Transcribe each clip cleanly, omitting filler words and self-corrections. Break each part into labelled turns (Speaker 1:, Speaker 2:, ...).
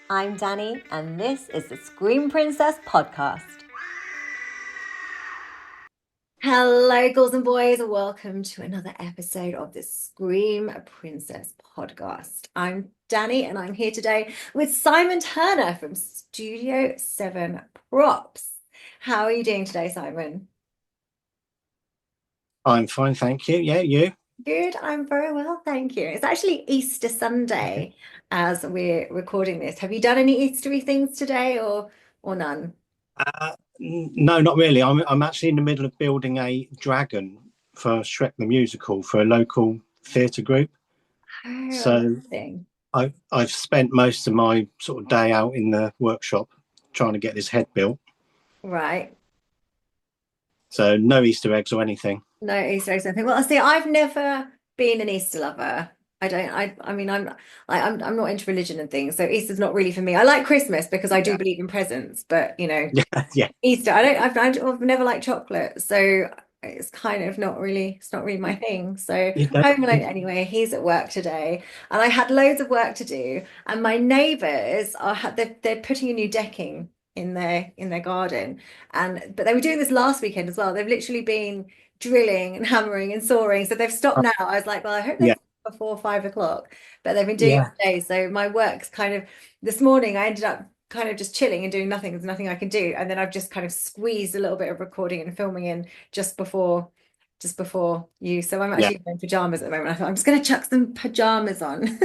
Speaker 1: I'm Danny, and this is the Scream Princess podcast. Hello, girls and boys, and welcome to another episode of the Scream Princess podcast. I'm Danny, and I'm here today with Simon Turner from Studio 7 Props. How are you doing today, Simon?
Speaker 2: I'm fine, thank you. Yeah, you?
Speaker 1: Good, I'm very well, thank you. It's actually Easter Sunday as we're recording this. Have you done any Eastery things today or none?
Speaker 2: No, not really. I'm actually in the middle of building a dragon for Shrek the Musical for a local theatre group.
Speaker 1: Oh,
Speaker 2: So
Speaker 1: amazing.
Speaker 2: I've spent most of my sort of day out in the workshop trying to get this head built.
Speaker 1: Right.
Speaker 2: So no Easter eggs or anything.
Speaker 1: No Easter eggs, anything. Well, see, I've never been an Easter lover. I don't. I mean, I'm not into religion and things, so Easter's not really for me. I like Christmas because I do
Speaker 2: Yeah,
Speaker 1: believe in presents, but
Speaker 2: yeah, yeah.
Speaker 1: Easter, I don't. I've never liked chocolate, so it's kind of not really. It's not really my thing. So
Speaker 2: You don't.
Speaker 1: Home Alone anyway. He's at work today, and I had loads of work to do. And my neighbours they're putting a new decking in their garden, but they were doing this last weekend as well. They've literally been drilling and hammering and sawing. So they've stopped now. I was like, well, I hope they
Speaker 2: Yeah,
Speaker 1: stop before 5 o'clock. But they've been doing it
Speaker 2: yeah,
Speaker 1: all day. So my work's kind of this morning I ended up kind of just chilling and doing nothing. There's nothing I can do. And then I've just kind of squeezed a little bit of recording and filming in just before you. So I'm
Speaker 2: yeah.
Speaker 1: actually in pajamas at the moment. I thought I'm just gonna chuck some pajamas on.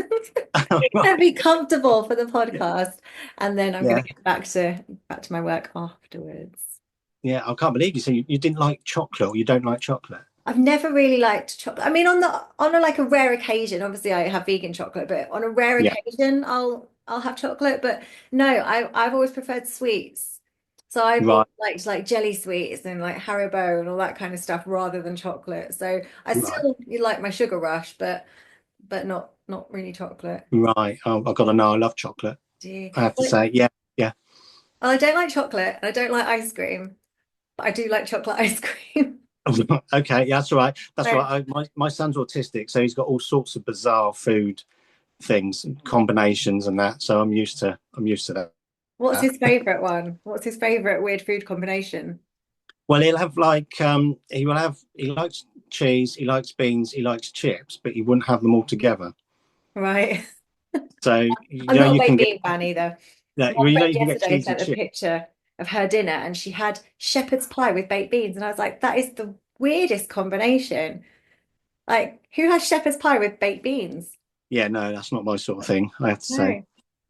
Speaker 1: And be comfortable for the podcast. And then I'm gonna
Speaker 2: Yeah,
Speaker 1: get back to my work afterwards.
Speaker 2: yeah. I can't believe you. So you didn't like chocolate, or you don't like chocolate?
Speaker 1: I've never really liked chocolate. I mean, on a like a rare occasion, obviously I have vegan chocolate, but on a rare
Speaker 2: Yeah,
Speaker 1: occasion, I'll have chocolate. But no, I've always preferred sweets. So I've always
Speaker 2: right,
Speaker 1: liked like jelly sweets and like Haribo and all that kind of stuff rather than chocolate. So I
Speaker 2: right.
Speaker 1: still like my sugar rush, but not really chocolate.
Speaker 2: Right. Oh, I've got to know. I love chocolate.
Speaker 1: Do you?
Speaker 2: I have to
Speaker 1: Well,
Speaker 2: say, yeah, yeah.
Speaker 1: I don't like chocolate and I don't like ice cream, but I do like chocolate ice cream.
Speaker 2: Okay, yeah, that's all right. That's
Speaker 1: So
Speaker 2: right. My son's autistic, so he's got all sorts of bizarre food things, combinations, and that. So I'm used to
Speaker 1: what's
Speaker 2: that.
Speaker 1: his favorite one? What's his favorite weird food combination?
Speaker 2: Well, he'll have like he likes cheese, he likes beans, he likes chips, but he wouldn't have them all together.
Speaker 1: Right.
Speaker 2: So
Speaker 1: I'm not a
Speaker 2: you can
Speaker 1: baked
Speaker 2: get
Speaker 1: bean fan either.
Speaker 2: yeah,
Speaker 1: My friend
Speaker 2: you can get
Speaker 1: yesterday
Speaker 2: cheesy
Speaker 1: sent a
Speaker 2: chips.
Speaker 1: picture of her dinner and she had shepherd's pie with baked beans. And I was like, that is the weirdest combination. Like, who has shepherd's pie with baked beans?
Speaker 2: Yeah, no, that's not my sort of thing. I have to say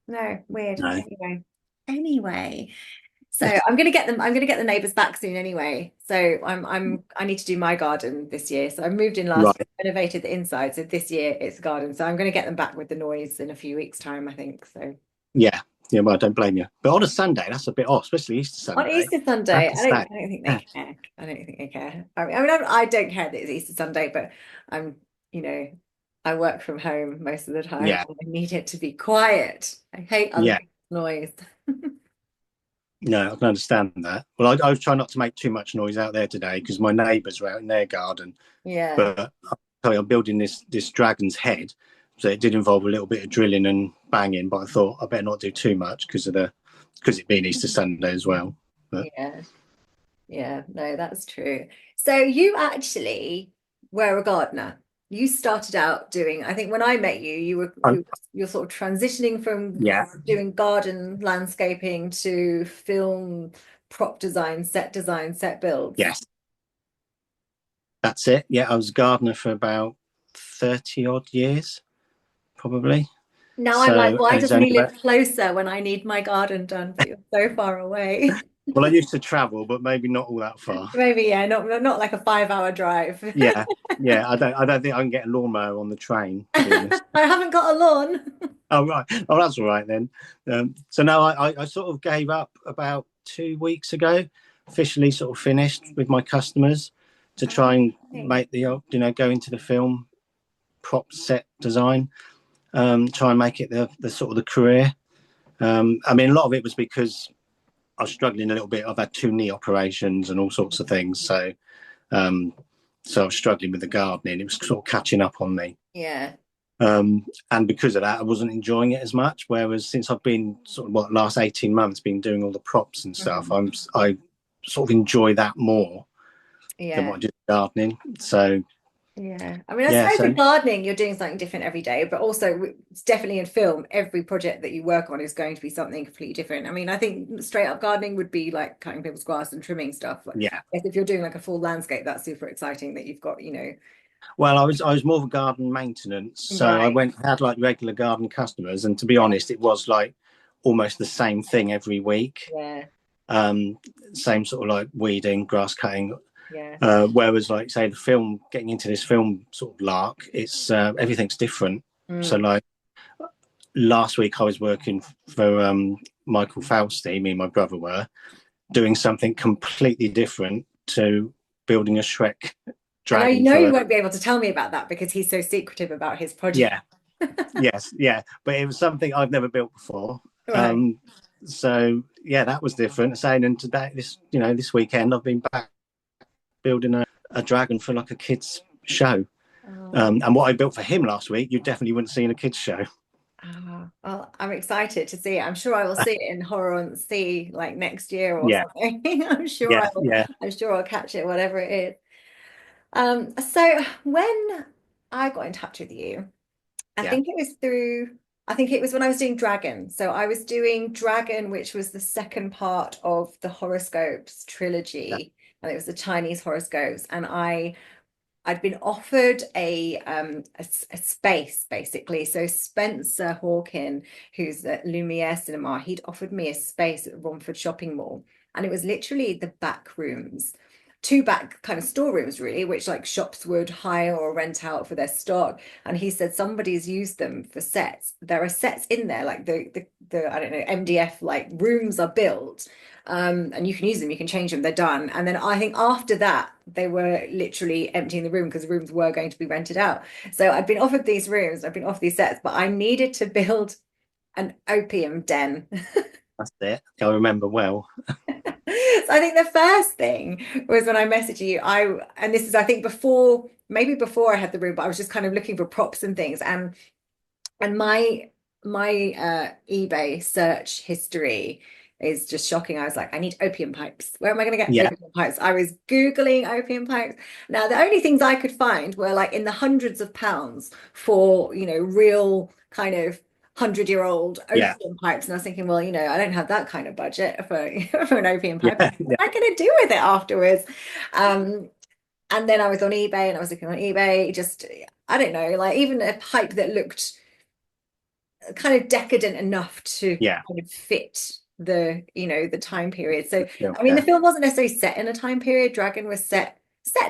Speaker 1: No, no, weird.
Speaker 2: no.
Speaker 1: Anyway. So I'm gonna get the neighbours back soon anyway. So I need to do my garden this year. So I moved in last year,
Speaker 2: Right.
Speaker 1: renovated the inside. So this year it's garden. So I'm gonna get them back with the noise in a few weeks' time, I think. So
Speaker 2: Yeah, yeah. Well, I don't blame you. But on a Sunday, that's a bit off, especially Easter
Speaker 1: on
Speaker 2: Sunday.
Speaker 1: Easter
Speaker 2: I have
Speaker 1: Sunday,
Speaker 2: to say.
Speaker 1: I don't think they
Speaker 2: Yeah,
Speaker 1: care. I don't think they care. I don't care that it's Easter Sunday, but I'm, you know, I work from home most of the time
Speaker 2: yeah,
Speaker 1: and I need it to be quiet. I hate other
Speaker 2: yeah.
Speaker 1: people's noise.
Speaker 2: No, I can understand that. Well, I was trying not to make too much noise out there today because my neighbours were out in their garden.
Speaker 1: Yeah.
Speaker 2: But I tell you, I'm building this dragon's head, so it did involve a little bit of drilling and banging. But I thought I better not do too much because it being Easter Sunday as well. But
Speaker 1: Yeah. Yeah, no, that's true. So you actually were a gardener. You started out doing, I think when I met you,
Speaker 2: I'm,
Speaker 1: you're sort of transitioning from
Speaker 2: yeah,
Speaker 1: doing garden landscaping to film, prop design, set builds.
Speaker 2: yes, that's it. Yeah, I was a gardener for about 30 odd years, probably.
Speaker 1: Now I'm like,
Speaker 2: So
Speaker 1: why
Speaker 2: it's
Speaker 1: doesn't
Speaker 2: only
Speaker 1: he
Speaker 2: about
Speaker 1: live closer when I need my garden done? But you're so far away.
Speaker 2: well, I used to travel, but maybe not all that far.
Speaker 1: Maybe, yeah, not like a 5 hour drive.
Speaker 2: Yeah, yeah. I don't think I can get a lawnmower on the train, to be
Speaker 1: I
Speaker 2: honest.
Speaker 1: haven't got a lawn.
Speaker 2: Oh right. Oh, that's all right then. So no, I sort of gave up about 2 weeks ago. Officially, sort of finished with my customers to try and
Speaker 1: Okay.
Speaker 2: make go into the film prop set design. Try and make it the sort of the career. I mean, a lot of it was because I was struggling a little bit. I've had 2 knee operations and all sorts of things, um, so I was struggling with the gardening. It was sort of catching up on me.
Speaker 1: Yeah.
Speaker 2: And because of that, I wasn't enjoying it as much. Whereas since I've been sort of last 18 months been doing all the props and stuff,
Speaker 1: Mhm.
Speaker 2: I sort of enjoy that more than
Speaker 1: Yeah.
Speaker 2: what I did gardening. So
Speaker 1: Yeah. I mean, I
Speaker 2: yeah,
Speaker 1: suppose
Speaker 2: so
Speaker 1: with gardening, you're doing something different every day, but also it's definitely in film, every project that you work on is going to be something completely different. I mean, I think straight up gardening would be like cutting people's grass and trimming stuff. Like,
Speaker 2: yeah.
Speaker 1: if you're doing like a full landscape, that's super exciting that you've got,
Speaker 2: Well, I was more of a garden maintenance, so I
Speaker 1: right.
Speaker 2: went had like regular garden customers, and to be honest, it was like almost the same thing every week.
Speaker 1: Yeah.
Speaker 2: Um, Same sort of like weeding, grass cutting.
Speaker 1: Yeah.
Speaker 2: Whereas, like say, the film, getting into this film sort of lark, it's everything's different. So,
Speaker 1: Mm.
Speaker 2: like last week, I was working for Michael Fausti. Me and my brother were doing something completely different to building a Shrek
Speaker 1: And I
Speaker 2: dragon
Speaker 1: know
Speaker 2: for
Speaker 1: you
Speaker 2: a
Speaker 1: won't be able to tell me about that because he's so secretive about his project.
Speaker 2: yeah. Yes, yeah, but it was something I've never built before.
Speaker 1: Right.
Speaker 2: Um, so yeah, that was different. Saying and today, this weekend, I've been back building a dragon for like a kids show.
Speaker 1: Oh,
Speaker 2: And what I built for him last week, you definitely wouldn't see in a kids show.
Speaker 1: well, I'm excited to see it. I'm sure I will see it in Horror on the Sea like next year or
Speaker 2: Yeah,
Speaker 1: something. I'm sure I
Speaker 2: yeah,
Speaker 1: will.
Speaker 2: yeah,
Speaker 1: I'm sure I'll catch it, whatever it is. So when I got in touch with you, I
Speaker 2: yeah,
Speaker 1: think it was through, I think it was when I was doing Dragon. So I was doing Dragon, which was the second part of the horoscopes
Speaker 2: yeah.
Speaker 1: trilogy, and it was the Chinese horoscopes. And I'd been offered a space basically. So Spencer Hawkin, who's at Lumiere Cinema, he'd offered me a space at Romford Shopping Mall, and it was literally the back rooms, two back kind of storerooms really, which like shops would hire or rent out for their stock. And he said somebody's used them for sets. There are sets in there, like the I don't know, MDF like rooms are built. And you can use them, you can change them, they're done. And then I think after that, they were literally emptying the room because the rooms were going to be rented out. So I'd been offered these rooms, I've been offered these sets, but I needed to build an opium den.
Speaker 2: That's it. I remember well.
Speaker 1: So I think the first thing was when I messaged you, and this is I think before, maybe before I had the room, but I was just kind of looking for props and things. And my eBay search history is just shocking. I was like, I need opium pipes. Where am I going to get
Speaker 2: Yeah,
Speaker 1: opium pipes? I was Googling opium pipes. Now, the only things I could find were like in the hundreds of pounds for, real kind of 100-year-old
Speaker 2: yeah,
Speaker 1: opium pipes. And I was thinking, well, I don't have that kind of budget for, for an opium pipe.
Speaker 2: yeah,
Speaker 1: What
Speaker 2: yeah.
Speaker 1: am I going to do with it afterwards? Um, and then I was on eBay and I was looking on eBay, just, I don't know, like even a pipe that looked kind of decadent enough to
Speaker 2: Yeah.
Speaker 1: kind of fit the time period. So
Speaker 2: Yeah,
Speaker 1: I mean the
Speaker 2: yeah.
Speaker 1: film wasn't necessarily set in a time period. Dragon was set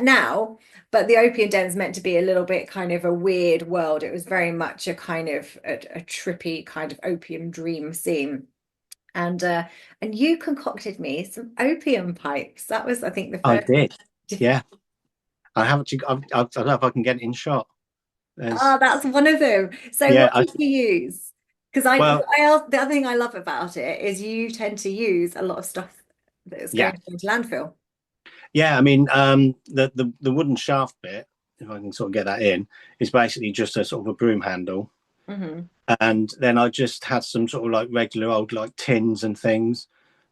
Speaker 1: now, but the opium den is meant to be a little bit kind of a weird world. It was very much a kind of a trippy kind of opium dream scene. And you concocted me some opium pipes. That was, I think, the
Speaker 2: I
Speaker 1: first.
Speaker 2: did. Yeah, I haven't. I don't know if I can get it in shot.
Speaker 1: Oh,
Speaker 2: There's,
Speaker 1: that's one of them. So
Speaker 2: yeah.
Speaker 1: what did you use? Because
Speaker 2: Well,
Speaker 1: the other thing I love about it is you tend to use a lot of stuff that is
Speaker 2: yeah,
Speaker 1: going into landfill.
Speaker 2: yeah. I mean, the wooden shaft bit, if I can sort of get that in, is basically just a sort of a broom handle,
Speaker 1: Hmm.
Speaker 2: and then I just had some sort of like regular old like tins and things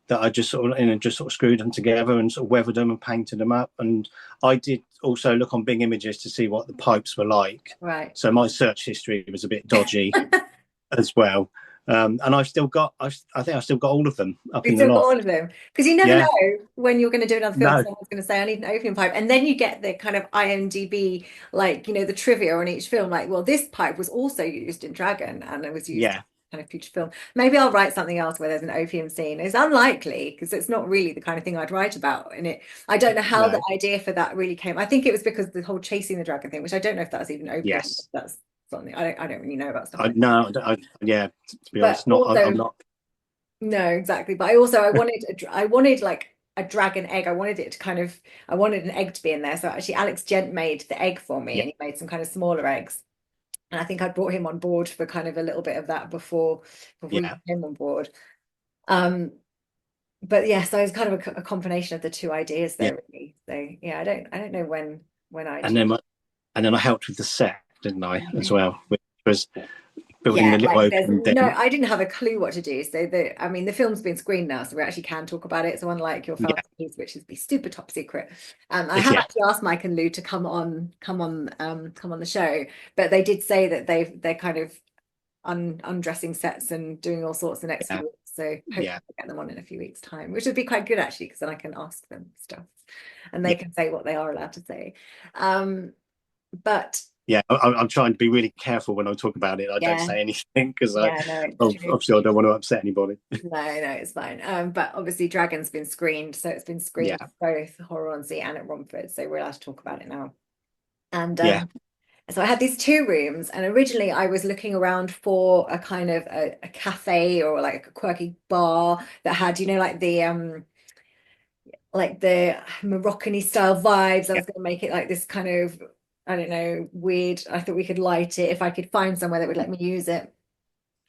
Speaker 2: that I just sort of just sort of screwed them together and sort of weathered them and painted them up. And I did also look on Bing Images to see what the pipes were like.
Speaker 1: Right.
Speaker 2: So my search history was a bit dodgy as well. And I think I've still got all of them up
Speaker 1: We
Speaker 2: in the
Speaker 1: still got all
Speaker 2: loft.
Speaker 1: of them because you never
Speaker 2: Yeah,
Speaker 1: know when you're going to do another film.
Speaker 2: no,
Speaker 1: Someone's going to say, "I need an opium pipe," and then you get the kind of IMDb, like the trivia on each film. Like, well, this pipe was also used in Dragon, and it was used in
Speaker 2: yeah,
Speaker 1: kind of future film. Maybe I'll write something else where there's an opium scene. It's unlikely because it's not really the kind of thing I'd write about in it. I don't know how the
Speaker 2: no,
Speaker 1: idea for that really came. I think it was because the whole chasing the dragon thing, which I don't know if that's even opium.
Speaker 2: yes.
Speaker 1: That's something I don't really know about stuff
Speaker 2: I
Speaker 1: like that.
Speaker 2: no, yeah. To be
Speaker 1: But
Speaker 2: honest, not. I'm
Speaker 1: also.
Speaker 2: not.
Speaker 1: No, exactly. But I wanted like a dragon egg. I wanted an egg to be in there. So actually Alex Gent made the egg for me
Speaker 2: Yeah,
Speaker 1: and he made some kind of smaller eggs. And I think I brought him on board for kind of a little bit of that before you
Speaker 2: yeah,
Speaker 1: came on board. Um, but yeah, so it's kind of a combination of the two ideas
Speaker 2: yeah.
Speaker 1: there really. So yeah, I don't know when I'd
Speaker 2: And then and then I helped with the set, didn't I, as well, extras, building the
Speaker 1: Yeah,
Speaker 2: little
Speaker 1: like there's
Speaker 2: opening
Speaker 1: no,
Speaker 2: den.
Speaker 1: I didn't have a clue what to do. So I mean, the film's been screened now, so we actually can talk about it. So unlike your
Speaker 2: Yeah,
Speaker 1: Falcon piece, which is be super top secret, I have
Speaker 2: yeah,
Speaker 1: actually asked Mike and Lou to come on the show, but they did say that they're kind of undressing sets and doing all sorts the next few
Speaker 2: yeah,
Speaker 1: weeks. So hopefully
Speaker 2: yeah,
Speaker 1: we'll get them on in a few weeks' time, which would be quite good actually, because then I can ask them stuff and they
Speaker 2: yeah.
Speaker 1: can say what they are allowed to say. Um, but
Speaker 2: Yeah, I'm trying to be really careful when I talk about it. I don't
Speaker 1: yeah,
Speaker 2: say anything because
Speaker 1: yeah, no, it's true.
Speaker 2: obviously I don't want to upset anybody.
Speaker 1: No, no, it's fine. But obviously, Dragon's been screened, so it's been screened
Speaker 2: Yeah,
Speaker 1: both Horror-on-Sea and at Romford, so we're allowed to talk about it now. And
Speaker 2: yeah,
Speaker 1: so I had these two rooms, and originally I was looking around for a kind of a cafe or like a quirky bar that had, like the Moroccan style vibes. I
Speaker 2: yeah,
Speaker 1: was going to make it like this kind of, I don't know, weird. I thought we could light it if I could find somewhere that would let me use it.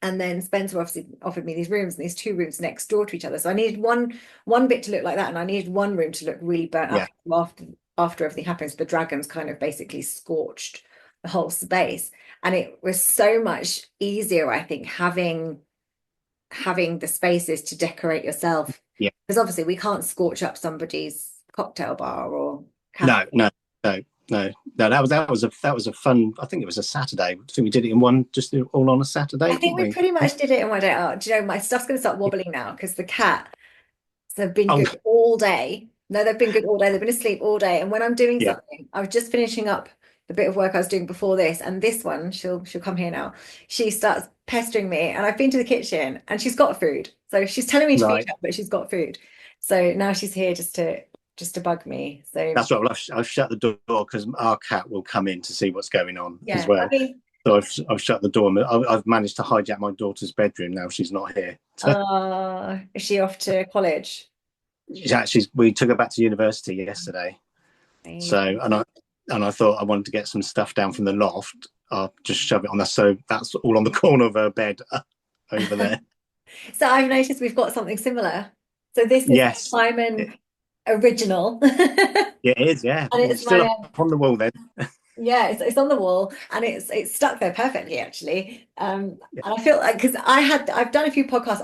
Speaker 1: And then Spencer obviously offered me these rooms and these two rooms next door to each other. So I needed one bit to look like that, and I needed one room to look really burnt
Speaker 2: yeah,
Speaker 1: up after everything happens. The dragons kind of basically scorched the whole space. And it was so much easier, I think, having the spaces to decorate yourself.
Speaker 2: yeah.
Speaker 1: Because obviously we can't scorch up somebody's cocktail bar or cafe.
Speaker 2: No, no, no, no, no. That was a fun. I think it was a Saturday. I think we did it in one, just all on a
Speaker 1: I
Speaker 2: Saturday,
Speaker 1: think
Speaker 2: didn't
Speaker 1: we
Speaker 2: we?
Speaker 1: pretty much did it in one day. Oh, do you know, my stuff's going to start wobbling now because the cat have been
Speaker 2: Oh,
Speaker 1: good all day. No, they've been good all day. They've been asleep all day. And when I'm doing
Speaker 2: yeah,
Speaker 1: something, I was just finishing up the bit of work I was doing before this, and this one, she'll come here now. She starts pestering me, and I've been to the kitchen, and she's got food. So she's telling me to feed
Speaker 2: right.
Speaker 1: her, but she's got food. So now she's here just to bug me. So
Speaker 2: That's right. Well, I've shut the door because our cat will come in to see what's going on as
Speaker 1: yeah, I
Speaker 2: well.
Speaker 1: mean,
Speaker 2: So I've shut the door. I've managed to hijack my daughter's bedroom now. She's not here. So
Speaker 1: is she off to college?
Speaker 2: we took her back to university yesterday. So
Speaker 1: Amazing.
Speaker 2: and I thought I wanted to get some stuff down from the loft. I'll just shove it on there. So that's all on the corner of her bed over there.
Speaker 1: So I've noticed we've got something similar. So this is
Speaker 2: Yes,
Speaker 1: Simon original.
Speaker 2: yeah, it is. Yeah,
Speaker 1: And it's
Speaker 2: it's still
Speaker 1: my
Speaker 2: up on the wall then.
Speaker 1: yeah, it's on the wall and it's stuck there perfectly actually.
Speaker 2: Yeah,
Speaker 1: And I feel like because I've done a few podcasts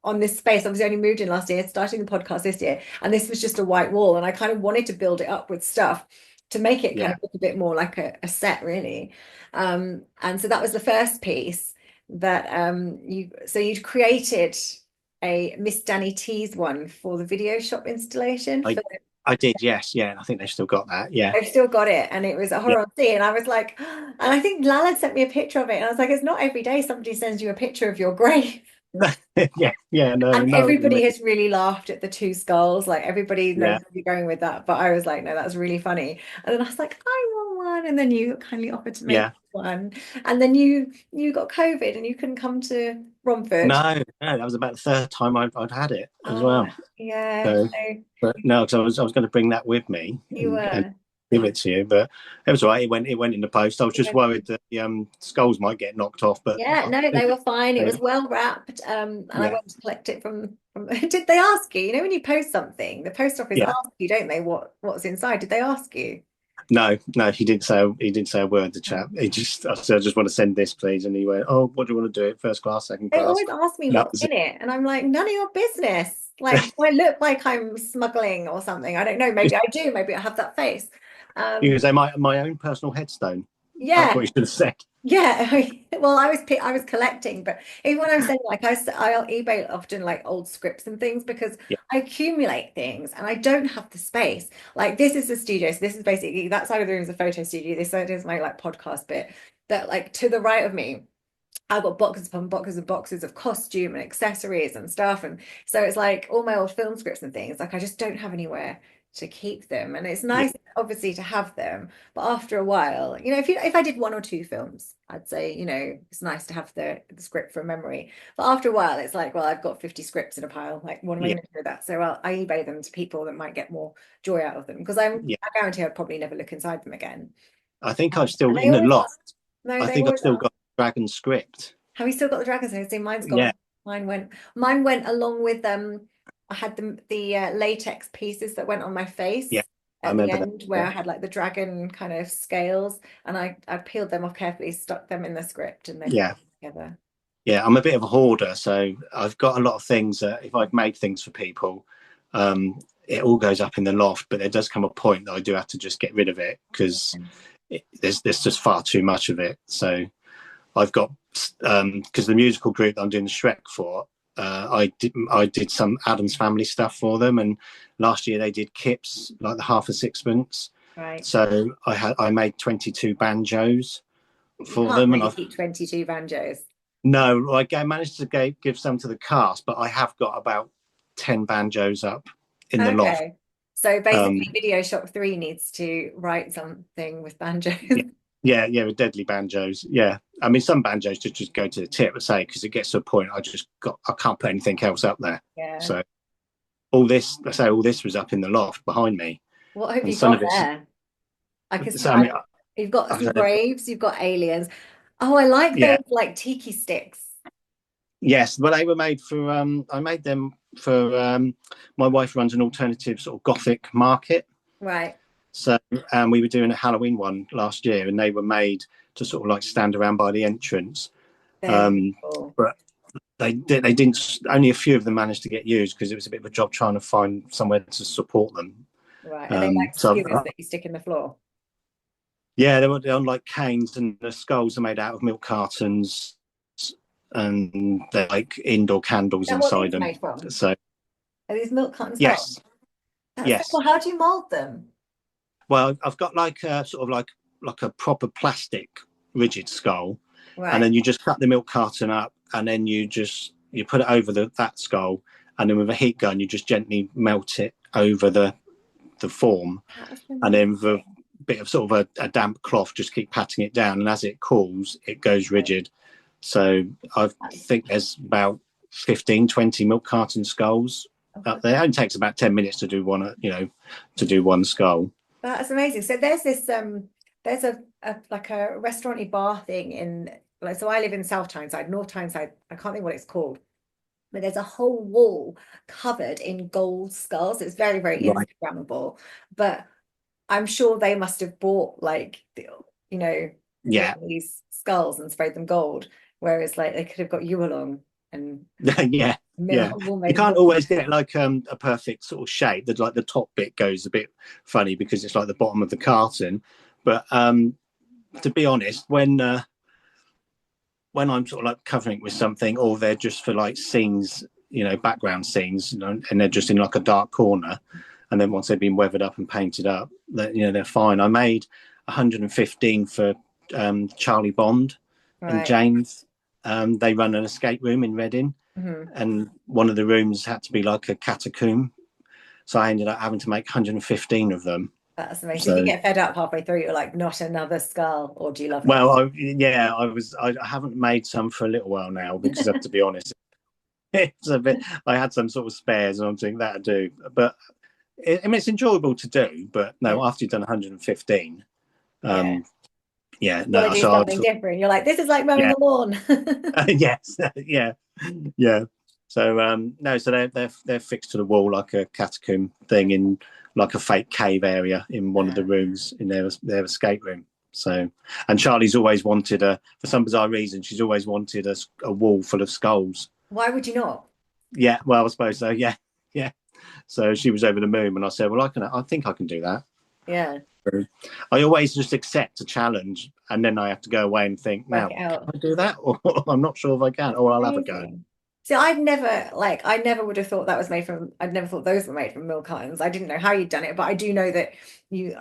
Speaker 1: on this space. Obviously, I only moved in last year, starting the podcast this year, and this was just a white wall, and I kind of wanted to build it up with stuff to make it kind
Speaker 2: yeah.
Speaker 1: of look a bit more like a set, really. And so that was the first piece that you'd created a Miss Danny T's one for the video shop installation
Speaker 2: I
Speaker 1: for
Speaker 2: I did. Yes, yeah. I think they've still got that. Yeah,
Speaker 1: I've still got it, and it was a
Speaker 2: yeah,
Speaker 1: horror scene. And I was like, and I think Lala sent me a picture of it, and I was like, it's not every day somebody sends you a picture of your grave.
Speaker 2: yeah, yeah. No,
Speaker 1: And
Speaker 2: no. What you
Speaker 1: everybody
Speaker 2: mean.
Speaker 1: has really laughed at the two skulls. Like everybody knows
Speaker 2: Yeah,
Speaker 1: where you're going with that. But I was like, no, that's really funny. And then I was like, I want one. And then you kindly offered to make
Speaker 2: yeah.
Speaker 1: one. And then you got COVID and you couldn't come to Romford.
Speaker 2: No, no. That was about the third time I've had it as
Speaker 1: Oh,
Speaker 2: well.
Speaker 1: yeah.
Speaker 2: So,
Speaker 1: So
Speaker 2: but no, because I was going to bring that with me
Speaker 1: you
Speaker 2: and
Speaker 1: were.
Speaker 2: give it to you, but it was all right. It went in the post. I was just worried that the skulls might get knocked off, but
Speaker 1: Yeah,
Speaker 2: I
Speaker 1: no,
Speaker 2: think
Speaker 1: they were fine. It
Speaker 2: they,
Speaker 1: was well wrapped. And I
Speaker 2: yeah,
Speaker 1: went to collect it from did they ask you? You know, when you post something, the post office
Speaker 2: yeah.
Speaker 1: ask you, don't they, what's inside? Did they ask you?
Speaker 2: No, no, he didn't say a word. The chap. He just I said, I just want to send this, please, and he went, oh, what do you want to do it? First class, second
Speaker 1: They
Speaker 2: class.
Speaker 1: always ask me
Speaker 2: And that
Speaker 1: what's
Speaker 2: was
Speaker 1: in it, and I'm like, none of your business. Like, do I look like I'm smuggling or something? I don't know. Maybe
Speaker 2: it.
Speaker 1: I do. Maybe I have that face.
Speaker 2: You
Speaker 1: Um,
Speaker 2: can say my own personal headstone. That's
Speaker 1: yeah,
Speaker 2: what you should have said.
Speaker 1: yeah. Well, I was collecting, but even when I was saying like I'll eBay often like old scripts and things because
Speaker 2: Yeah,
Speaker 1: I accumulate things and I don't have the space. Like this is the studio, so this is basically that side of the room is a photo studio. This side is my like podcast bit. That like to the right of me. I've got boxes upon boxes and boxes of costume and accessories and stuff. And so it's like all my old film scripts and things, like I just don't have anywhere to keep them. And it's
Speaker 2: yeah,
Speaker 1: nice, obviously, to have them. But after a while, if I did one or two films, I'd say, it's nice to have the script from memory. But after a while, it's like, well, I've got 50 scripts in a pile. Like, what am I
Speaker 2: yeah,
Speaker 1: going to do with that? So I eBay them to people that might get more joy out of them because
Speaker 2: yeah.
Speaker 1: I guarantee I'd probably never look inside them again.
Speaker 2: I think I've still
Speaker 1: And they
Speaker 2: in the
Speaker 1: always ask,
Speaker 2: loft.
Speaker 1: no,
Speaker 2: I
Speaker 1: they
Speaker 2: think I've
Speaker 1: always
Speaker 2: still
Speaker 1: ask.
Speaker 2: got Dragon script.
Speaker 1: Have you still got the dragon's nose? See, mine's
Speaker 2: Yeah,
Speaker 1: gone. Mine went along with I had the latex pieces that went on my face.
Speaker 2: yeah, I
Speaker 1: at the
Speaker 2: remember that.
Speaker 1: end where I had like the dragon kind of scales, and I peeled them off carefully, stuck them in the script, and they've
Speaker 2: Yeah,
Speaker 1: together.
Speaker 2: yeah. I'm a bit of a hoarder, so I've got a lot of things that if I've made things for people, it all goes up in the loft. But there does come a point that I do have to just get rid of it because there's just far too much of it. So I've got because the musical group that I'm doing the Shrek for, I did some Adam's Family stuff for them, and last year they did Kips, like the half a sixpence.
Speaker 1: Right.
Speaker 2: So I made 22 banjos
Speaker 1: You
Speaker 2: for
Speaker 1: can't
Speaker 2: them, and
Speaker 1: really
Speaker 2: I've
Speaker 1: keep 22 banjos.
Speaker 2: no, like I managed to give some to the cast, but I have got about 10 banjos up in the loft.
Speaker 1: Okay. So
Speaker 2: Um,
Speaker 1: basically, Video Shop 3 needs to write something with
Speaker 2: yeah,
Speaker 1: banjos.
Speaker 2: yeah, with deadly banjos. Yeah, I mean some banjos just go to the tip, I say, because it gets to a point I can't put anything else up there.
Speaker 1: Yeah.
Speaker 2: So all this was up in the loft behind me,
Speaker 1: What have
Speaker 2: and
Speaker 1: you
Speaker 2: some
Speaker 1: got
Speaker 2: of it's.
Speaker 1: there? I can see,
Speaker 2: So I mean,
Speaker 1: you've got
Speaker 2: I
Speaker 1: some
Speaker 2: don't know,
Speaker 1: graves, you've got aliens. Oh, I like
Speaker 2: yeah,
Speaker 1: those like tiki sticks.
Speaker 2: yes, but they were made for. I made them for. My wife runs an alternative sort of gothic market.
Speaker 1: Right.
Speaker 2: So we were doing a Halloween one last year, and they were made to sort of like stand around by the entrance.
Speaker 1: They're really
Speaker 2: Um,
Speaker 1: cool.
Speaker 2: but they didn't. Only a few of them managed to get used because it was a bit of a job trying to find somewhere to support them.
Speaker 1: Right. Are they like
Speaker 2: So
Speaker 1: skewers that you stick in the floor?
Speaker 2: yeah, they're on like canes, and the skulls are made out of milk cartons, and they're like indoor
Speaker 1: Is
Speaker 2: candles
Speaker 1: that what
Speaker 2: inside
Speaker 1: these are
Speaker 2: them.
Speaker 1: made from?
Speaker 2: So
Speaker 1: Are these milk carton skulls?
Speaker 2: yes,
Speaker 1: That's so cool.
Speaker 2: yes.
Speaker 1: How do you mold them?
Speaker 2: Well, I've got like a sort of like a proper plastic rigid skull, and
Speaker 1: Right.
Speaker 2: then you just cut the milk carton up, and then you put it over that skull, and then with a heat gun you just gently melt it over the form,
Speaker 1: That's
Speaker 2: and then with a
Speaker 1: amazing.
Speaker 2: bit of sort of a damp cloth just keep patting it down, and as it cools it goes rigid. So I think there's about 15, 20 milk carton skulls up there. It only takes about 10 minutes to do one, to do one skull.
Speaker 1: That's amazing. So there's this there's a like a restauranty bar thing in like, so I live in South Tyneside, North Tyneside. I can't think what it's called, but there's a whole wall covered in gold skulls. It's very, very
Speaker 2: Right.
Speaker 1: Instagrammable. But I'm sure they must have bought like all
Speaker 2: Yeah.
Speaker 1: these skulls and sprayed them gold. Whereas like they could have got you along and
Speaker 2: Yeah, yeah.
Speaker 1: all
Speaker 2: You
Speaker 1: made of
Speaker 2: can't
Speaker 1: gold.
Speaker 2: always get like a perfect sort of shape. That like the top bit goes a bit funny because it's like the bottom of the carton. But to be honest, when I'm sort of like covering it with something, or they're just for like scenes, background scenes, and they're just in like a dark corner, and then once they've been weathered up and painted up, that they're fine. I made 115 for Charlie Bond and
Speaker 1: Right.
Speaker 2: James. They run an escape room in Reading,
Speaker 1: Mhm.
Speaker 2: and one of the rooms had to be like a catacomb. So I ended up having to make 115 of them.
Speaker 1: That's amazing. Did you
Speaker 2: So,
Speaker 1: get fed up halfway through? You're like, not another skull, or do you love them?
Speaker 2: well, I haven't made some for a little while now because, to be honest, it's a bit. I had some sort of spares, and I'm thinking that'll do. But I mean, it's enjoyable to do. But
Speaker 1: Yeah.
Speaker 2: no, after you've done 115,
Speaker 1: Yeah.
Speaker 2: um, yeah,
Speaker 1: You want
Speaker 2: no.
Speaker 1: to do
Speaker 2: So
Speaker 1: something different. You're like, this is like mowing
Speaker 2: yeah,
Speaker 1: the lawn.
Speaker 2: yes, yeah, yeah. So no, so they're fixed to the wall like a catacomb thing in like a fake cave area in one of the rooms in their escape room. So, and Charlie's always wanted for some bizarre reason, she's always wanted a wall full of skulls.
Speaker 1: Why would you not?
Speaker 2: Yeah, well, I suppose so. Yeah, yeah. So she was over the moon, and I said, well, I think I can do that.
Speaker 1: Yeah,
Speaker 2: So I always just accept a challenge, and then I have to go away and think,
Speaker 1: work
Speaker 2: now,
Speaker 1: it
Speaker 2: can
Speaker 1: out.
Speaker 2: I do that? Or I'm not sure if I can,
Speaker 1: That's
Speaker 2: or I'll have a go.
Speaker 1: amazing. See, I never would have thought that was made from, I'd never thought those were made from milk cartons. I didn't know how you'd done it, but I do know that you,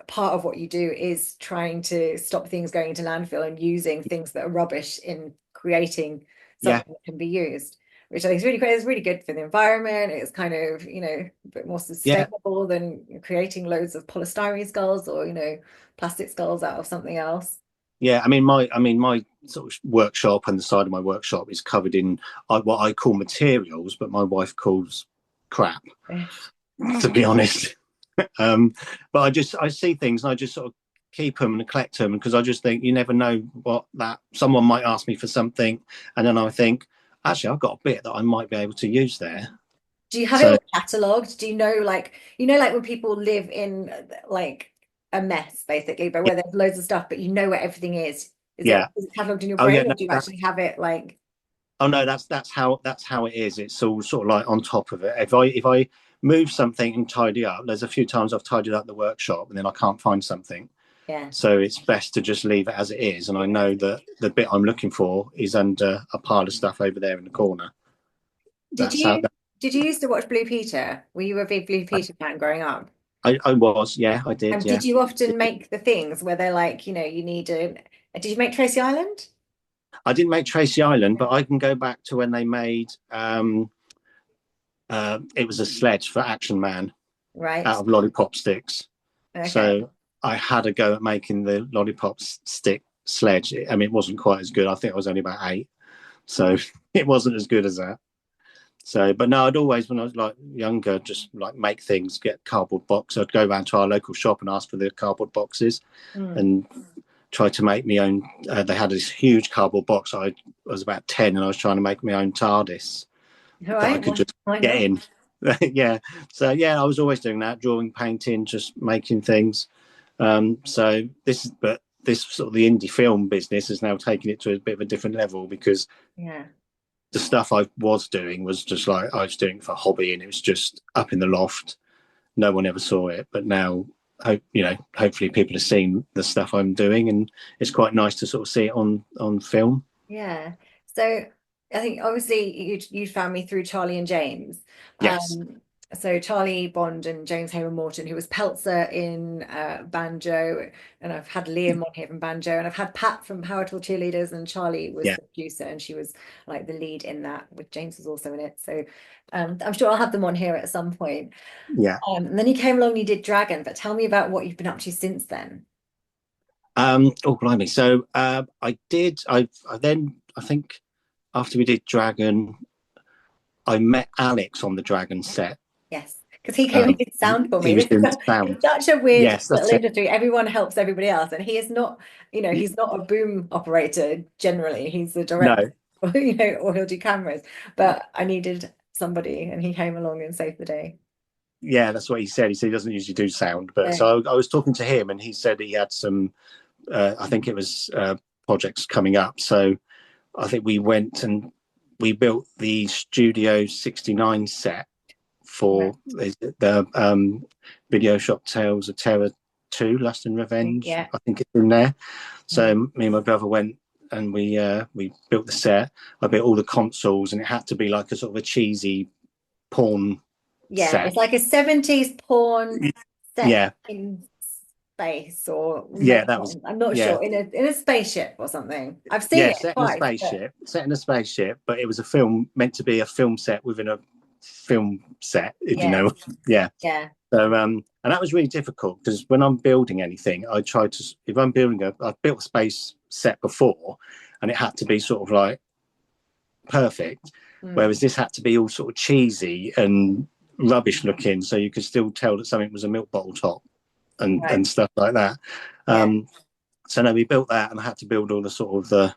Speaker 1: part of what you do is trying to stop things going into landfill and using things that are rubbish in creating
Speaker 2: Yeah,
Speaker 1: something that can be used, which I think is really great. It's really good for the environment. It's kind of, a bit more
Speaker 2: yeah.
Speaker 1: sustainable than creating loads of polystyrene skulls or, plastic skulls out of something else.
Speaker 2: Yeah, I mean my sort of workshop and the side of my workshop is covered in what I call materials, but my wife calls crap, to be honest. Um, but I see things and I just sort of keep them and collect them because I just think you never know what that someone might ask me for something, and then I think actually I've got a bit that I might be able to use there.
Speaker 1: Do you have it
Speaker 2: So
Speaker 1: all catalogued? Do you know, like, like when people live in like a mess, basically, but
Speaker 2: yeah,
Speaker 1: where there's loads of stuff, but you know where everything is.
Speaker 2: yeah.
Speaker 1: Is it catalogued in your
Speaker 2: Oh yeah,
Speaker 1: brain, or
Speaker 2: no,
Speaker 1: do you
Speaker 2: that,
Speaker 1: actually have it like,
Speaker 2: oh no, that's how it is. It's all sort of like on top of it. If I move something and tidy up, there's a few times I've tidied up the workshop and then I can't find something.
Speaker 1: yeah.
Speaker 2: So it's best to just leave it as it is. And I know that the bit I'm looking for is under a pile of stuff over there in the corner.
Speaker 1: Did
Speaker 2: That's how
Speaker 1: you did you used to watch Blue Peter? Were you a big Blue Peter fan growing up?
Speaker 2: I was, yeah, I did,
Speaker 1: And
Speaker 2: yeah.
Speaker 1: did you often make the things where they're like, you need a, did you make Tracy Island?
Speaker 2: I didn't make Tracy Island, but I can go back to when they made it was a sledge for Action Man
Speaker 1: Right.
Speaker 2: out of lollipop sticks.
Speaker 1: Okay.
Speaker 2: So I had a go at making the lollipop stick sledge. I mean, it wasn't quite as good. I think I was only about 8, so it wasn't as good as that. So, but no, I'd always, when I was like younger, just like make things, get cardboard box. I'd go around to our local shop and ask for the cardboard boxes
Speaker 1: Mm.
Speaker 2: and try to make my own. They had this huge cardboard box. I was about 10 and I was trying to make my own TARDIS
Speaker 1: All
Speaker 2: that I
Speaker 1: right.
Speaker 2: could
Speaker 1: Well,
Speaker 2: just
Speaker 1: why
Speaker 2: get
Speaker 1: not?
Speaker 2: in. Yeah. So yeah, I was always doing that, drawing, painting, just making things. So but this sort of the indie film business has now taken it to a bit of a different level because
Speaker 1: Yeah.
Speaker 2: the stuff I was doing was just like I was doing it for hobby and it was just up in the loft. No one ever saw it, but now hopefully people have seen the stuff I'm doing, and it's quite nice to sort of see it on film.
Speaker 1: Yeah. So I think obviously you found me through Charlie and James.
Speaker 2: Yes,
Speaker 1: Um, so Charlie Bond and James Hayward Morton, who was Peltzer in Banjo, and I've had Liam on here from Banjo, and I've had Pat from Powerful Cheerleaders, and Charlie was
Speaker 2: yeah,
Speaker 1: the producer, and she was like the lead in that. With James was also in it. So I'm sure I'll have them on here at some point.
Speaker 2: yeah.
Speaker 1: And then you came along, and you did Dragon, but tell me about what you've been up to since then.
Speaker 2: Oh blimey! So I did. I then I think after we did Dragon, I met Alex on the Dragon set.
Speaker 1: Yes, because he came and did sound for
Speaker 2: He
Speaker 1: me.
Speaker 2: was
Speaker 1: This is
Speaker 2: doing the
Speaker 1: it's
Speaker 2: sound.
Speaker 1: such a weird
Speaker 2: Yes,
Speaker 1: little
Speaker 2: that's it.
Speaker 1: industry. Everyone helps everybody else, and he is not, he's not a boom operator generally. He's a director,
Speaker 2: No,
Speaker 1: or he'll do cameras. But I needed somebody, and he came along and saved the day.
Speaker 2: yeah, that's what he said. He said he doesn't usually do sound, but
Speaker 1: So,
Speaker 2: so I was talking to him, and he said he had some. I think it was projects coming up. So I think we went and we built the Studio 69 set
Speaker 1: right.
Speaker 2: for the Video Shop Tales of Terror 2, Lust and Revenge.
Speaker 1: Yeah.
Speaker 2: I think it's in there.
Speaker 1: Mm.
Speaker 2: So me and my brother went and we built the set. I built all the consoles, and it had to be like a sort of a cheesy porn
Speaker 1: Yeah,
Speaker 2: set.
Speaker 1: it's like a 70s porn set
Speaker 2: Yeah,
Speaker 1: in space, or maybe
Speaker 2: yeah, that
Speaker 1: not,
Speaker 2: was
Speaker 1: I'm not
Speaker 2: yeah.
Speaker 1: sure, in a spaceship or something. I've seen
Speaker 2: Yeah,
Speaker 1: it
Speaker 2: set in a
Speaker 1: twice, but
Speaker 2: spaceship, set in a spaceship, but it was a film meant to be a film set within a film set, if you
Speaker 1: yeah,
Speaker 2: know. Yeah.
Speaker 1: yeah,
Speaker 2: So and that was really difficult because when I'm building anything, I try to if I'm building I've built a space set before and it had to be sort of like perfect.
Speaker 1: mm,
Speaker 2: Whereas this had to be all sort of cheesy and rubbish looking, so you could still tell that something was a milk bottle top
Speaker 1: right,
Speaker 2: and stuff like that.
Speaker 1: yeah.
Speaker 2: So no, we built that, and I had to build all the sort of the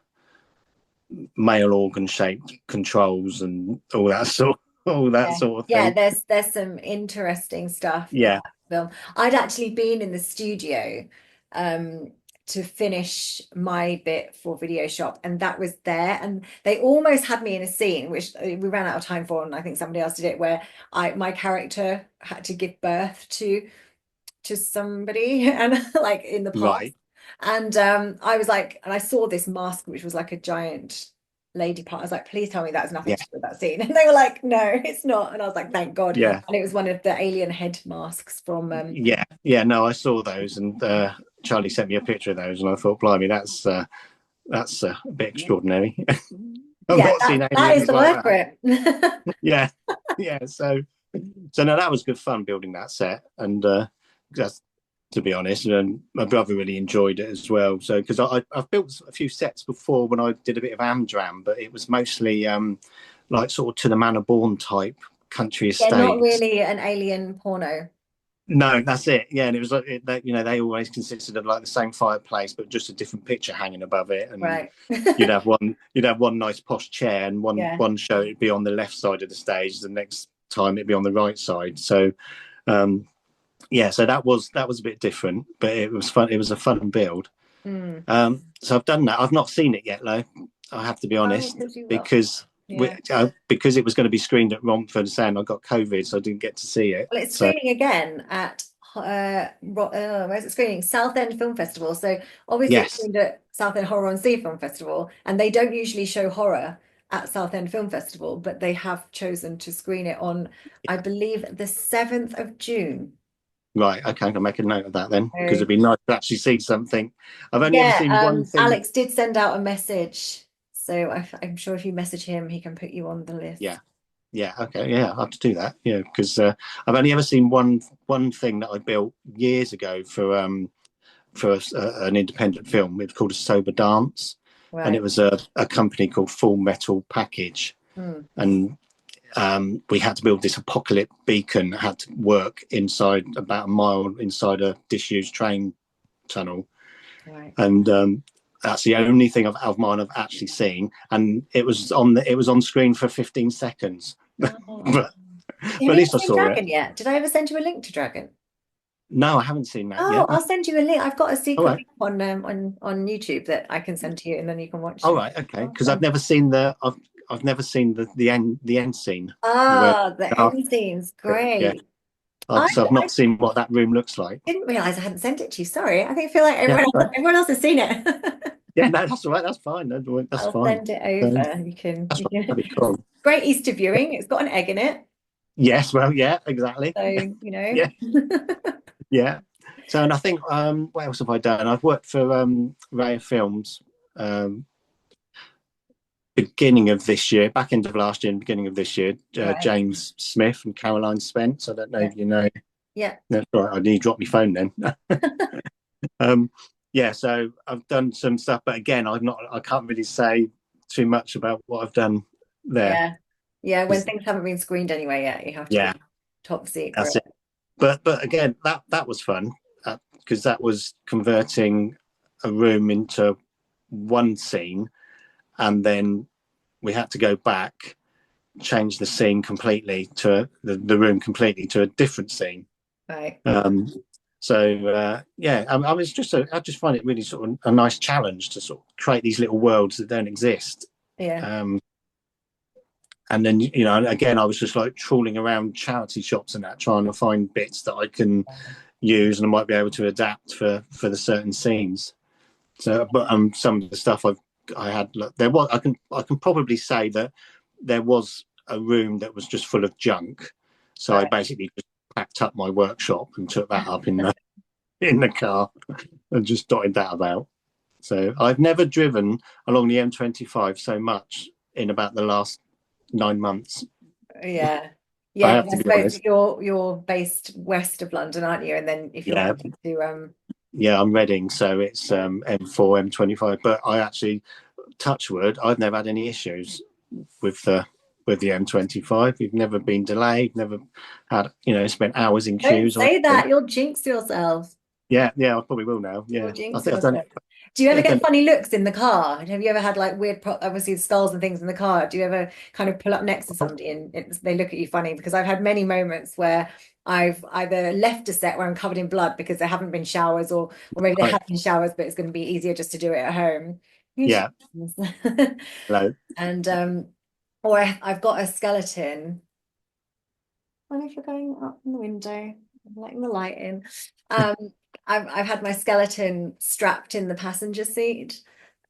Speaker 2: male organ shaped controls and all that
Speaker 1: Yeah,
Speaker 2: sort of
Speaker 1: yeah,
Speaker 2: thing.
Speaker 1: there's some interesting stuff in
Speaker 2: Yeah,
Speaker 1: that film. I'd actually been in the studio um to finish my bit for Video Shop, and that was there, and they almost had me in a scene which we ran out of time for, and I think somebody else did it, where I my character had to give birth to somebody and like in the past.
Speaker 2: right.
Speaker 1: And I was like, and I saw this mask which was like a giant lady part. I was like, please tell me that's nothing
Speaker 2: Yeah,
Speaker 1: to do with that scene. And they were like, no, it's not. And I was like, thank God.
Speaker 2: yeah,
Speaker 1: And it was one of the alien head masks from
Speaker 2: yeah, yeah. No, I saw those, and Charlie sent me a picture of those, and I thought, blimey, that's a bit extraordinary. I've
Speaker 1: yeah,
Speaker 2: not seen
Speaker 1: that is
Speaker 2: aliens
Speaker 1: the
Speaker 2: like
Speaker 1: word for
Speaker 2: that.
Speaker 1: it.
Speaker 2: Yeah, yeah. So no, that was good fun building that set, and that's to be honest, and my brother really enjoyed it as well. So because I've built a few sets before when I did a bit of Amdram, but it was mostly like sort of to the manor born type country
Speaker 1: Yeah, not
Speaker 2: estates.
Speaker 1: really an alien porno.
Speaker 2: No, that's it. Yeah, and it was like they always consisted of like the same fireplace, but just a different picture hanging above it, and
Speaker 1: Right.
Speaker 2: you'd have one nice posh chair, and one
Speaker 1: Yeah.
Speaker 2: one show would be on the left side of the stage, the next time it'd be on the right side. So yeah, so that was a bit different, but it was fun. It was a fun build.
Speaker 1: Mm.
Speaker 2: So I've done that. I've not seen it yet, though. I have to be
Speaker 1: Oh,
Speaker 2: honest,
Speaker 1: because you will.
Speaker 2: because
Speaker 1: Yeah.
Speaker 2: because it was going to be screened at Romford Sound. I got COVID, so I didn't get to see it.
Speaker 1: Well, it's
Speaker 2: So
Speaker 1: screening again at where's it screening? Southend Film Festival. So obviously it's
Speaker 2: yes,
Speaker 1: screened at Southend Horror on Sea Film Festival, and they don't usually show horror at Southend Film Festival, but they have chosen to screen it on, I believe, the 7th of June.
Speaker 2: right. Okay, I'll make a note of that then, because
Speaker 1: So
Speaker 2: it'd be nice to actually see something. I've only ever
Speaker 1: yeah,
Speaker 2: seen one thing.
Speaker 1: Alex did send out a message. So I'm sure if you message him, he can put you on the list.
Speaker 2: Yeah, yeah. Okay, yeah. I have to do that. Yeah, because I've only ever seen one thing that I built years ago for an independent film. It was called A Sober Dance, and it
Speaker 1: Right.
Speaker 2: was a company called Full Metal Package,
Speaker 1: Hmm.
Speaker 2: and we had to build this apocalypse beacon that had to work inside about a mile inside a disused train tunnel,
Speaker 1: Right.
Speaker 2: and that's the only thing of mine I've actually seen, and it was on screen for 15 seconds,
Speaker 1: Oh.
Speaker 2: but
Speaker 1: Have
Speaker 2: at
Speaker 1: you
Speaker 2: least I
Speaker 1: ever seen
Speaker 2: saw it.
Speaker 1: Dragon yet? Did I ever send you a link to Dragon?
Speaker 2: No, I haven't seen that
Speaker 1: Oh,
Speaker 2: yet.
Speaker 1: I'll send you a link. I've got a
Speaker 2: All
Speaker 1: secret
Speaker 2: right,
Speaker 1: link on YouTube that I can send to you, and then you can watch
Speaker 2: all
Speaker 1: it.
Speaker 2: right, okay.
Speaker 1: I'll
Speaker 2: Because
Speaker 1: send.
Speaker 2: I've never seen the end scene where
Speaker 1: Ah, the end scene's
Speaker 2: yeah.
Speaker 1: great.
Speaker 2: So I've
Speaker 1: I
Speaker 2: not seen what that room looks like.
Speaker 1: didn't realize I hadn't sent it to you. Sorry. I feel like
Speaker 2: Yeah, right.
Speaker 1: everyone else has seen it.
Speaker 2: Yeah, no, that's all right. That's fine. That's
Speaker 1: I'll
Speaker 2: fine.
Speaker 1: send it
Speaker 2: So,
Speaker 1: over. You can,
Speaker 2: that's
Speaker 1: you can.
Speaker 2: that'd be cool.
Speaker 1: Great Easter viewing. It's got an egg in it,
Speaker 2: Yes, well, yeah, exactly.
Speaker 1: so you know.
Speaker 2: Yeah, yeah. So, and I think what else have I done? I've worked for Raya Films um, beginning of this year, back end of last year, and beginning of this year.
Speaker 1: Right.
Speaker 2: James Smith and Caroline Spence. I don't know
Speaker 1: Yeah.
Speaker 2: if you know.
Speaker 1: Yeah.
Speaker 2: That's right. I need to drop my phone then. um, yeah, so I've done some stuff, but again, I can't really say too much about what I've done there.
Speaker 1: Yeah. Yeah. When
Speaker 2: 'Cause,
Speaker 1: things haven't been screened anyway yet, you have to
Speaker 2: yeah,
Speaker 1: be top secret.
Speaker 2: that's it. But again, that was fun because that was converting a room into one scene, and then we had to go back, change the scene completely to the room completely to a different scene.
Speaker 1: Right.
Speaker 2: Um, so yeah, I was I just find it really sort of a nice challenge to sort of create these little worlds that don't exist.
Speaker 1: Yeah.
Speaker 2: Um, and then again, I was just like trawling around charity shops and that, trying to find bits that I can use and I might be able to adapt for the certain scenes. So, but some of the stuff I had, there was I can probably say that there was a room that was just full of junk. So I
Speaker 1: Right.
Speaker 2: basically just packed up my workshop and took that up in the car and just dotted that about. So I've never driven along the M25 so much in about the last 9 months.
Speaker 1: Yeah.
Speaker 2: I
Speaker 1: Yeah,
Speaker 2: have
Speaker 1: because I
Speaker 2: to be
Speaker 1: suppose
Speaker 2: honest.
Speaker 1: you're based west of London, aren't you? And then if you're
Speaker 2: Yeah,
Speaker 1: coming to
Speaker 2: yeah, I'm Reading, so it's
Speaker 1: yeah.
Speaker 2: M4, M25. But I actually, touch wood, I've never had any issues with the M25. We've never been delayed, never had spent hours in
Speaker 1: Don't
Speaker 2: queues or
Speaker 1: say
Speaker 2: anything.
Speaker 1: that, you'll jinx yourself.
Speaker 2: Yeah, yeah, I probably will now.
Speaker 1: You'll
Speaker 2: Yeah, I
Speaker 1: jinx
Speaker 2: think I've done
Speaker 1: yourself.
Speaker 2: it.
Speaker 1: Do you ever
Speaker 2: I've done
Speaker 1: get
Speaker 2: it.
Speaker 1: funny looks in the car? Have you ever had like weird, obviously skulls and things in the car? Do you ever kind of pull up next to somebody and they look at you funny? Because I've had many moments where I've either left a set where I'm covered in blood because there haven't been showers, or maybe there
Speaker 2: Right.
Speaker 1: have been showers, but it's going to be easier just to do it at home.
Speaker 2: Yeah. Hello.
Speaker 1: And or I've got a skeleton. Well, if you're going up in the window, letting the light in. Um, I've had my skeleton strapped in the passenger seat,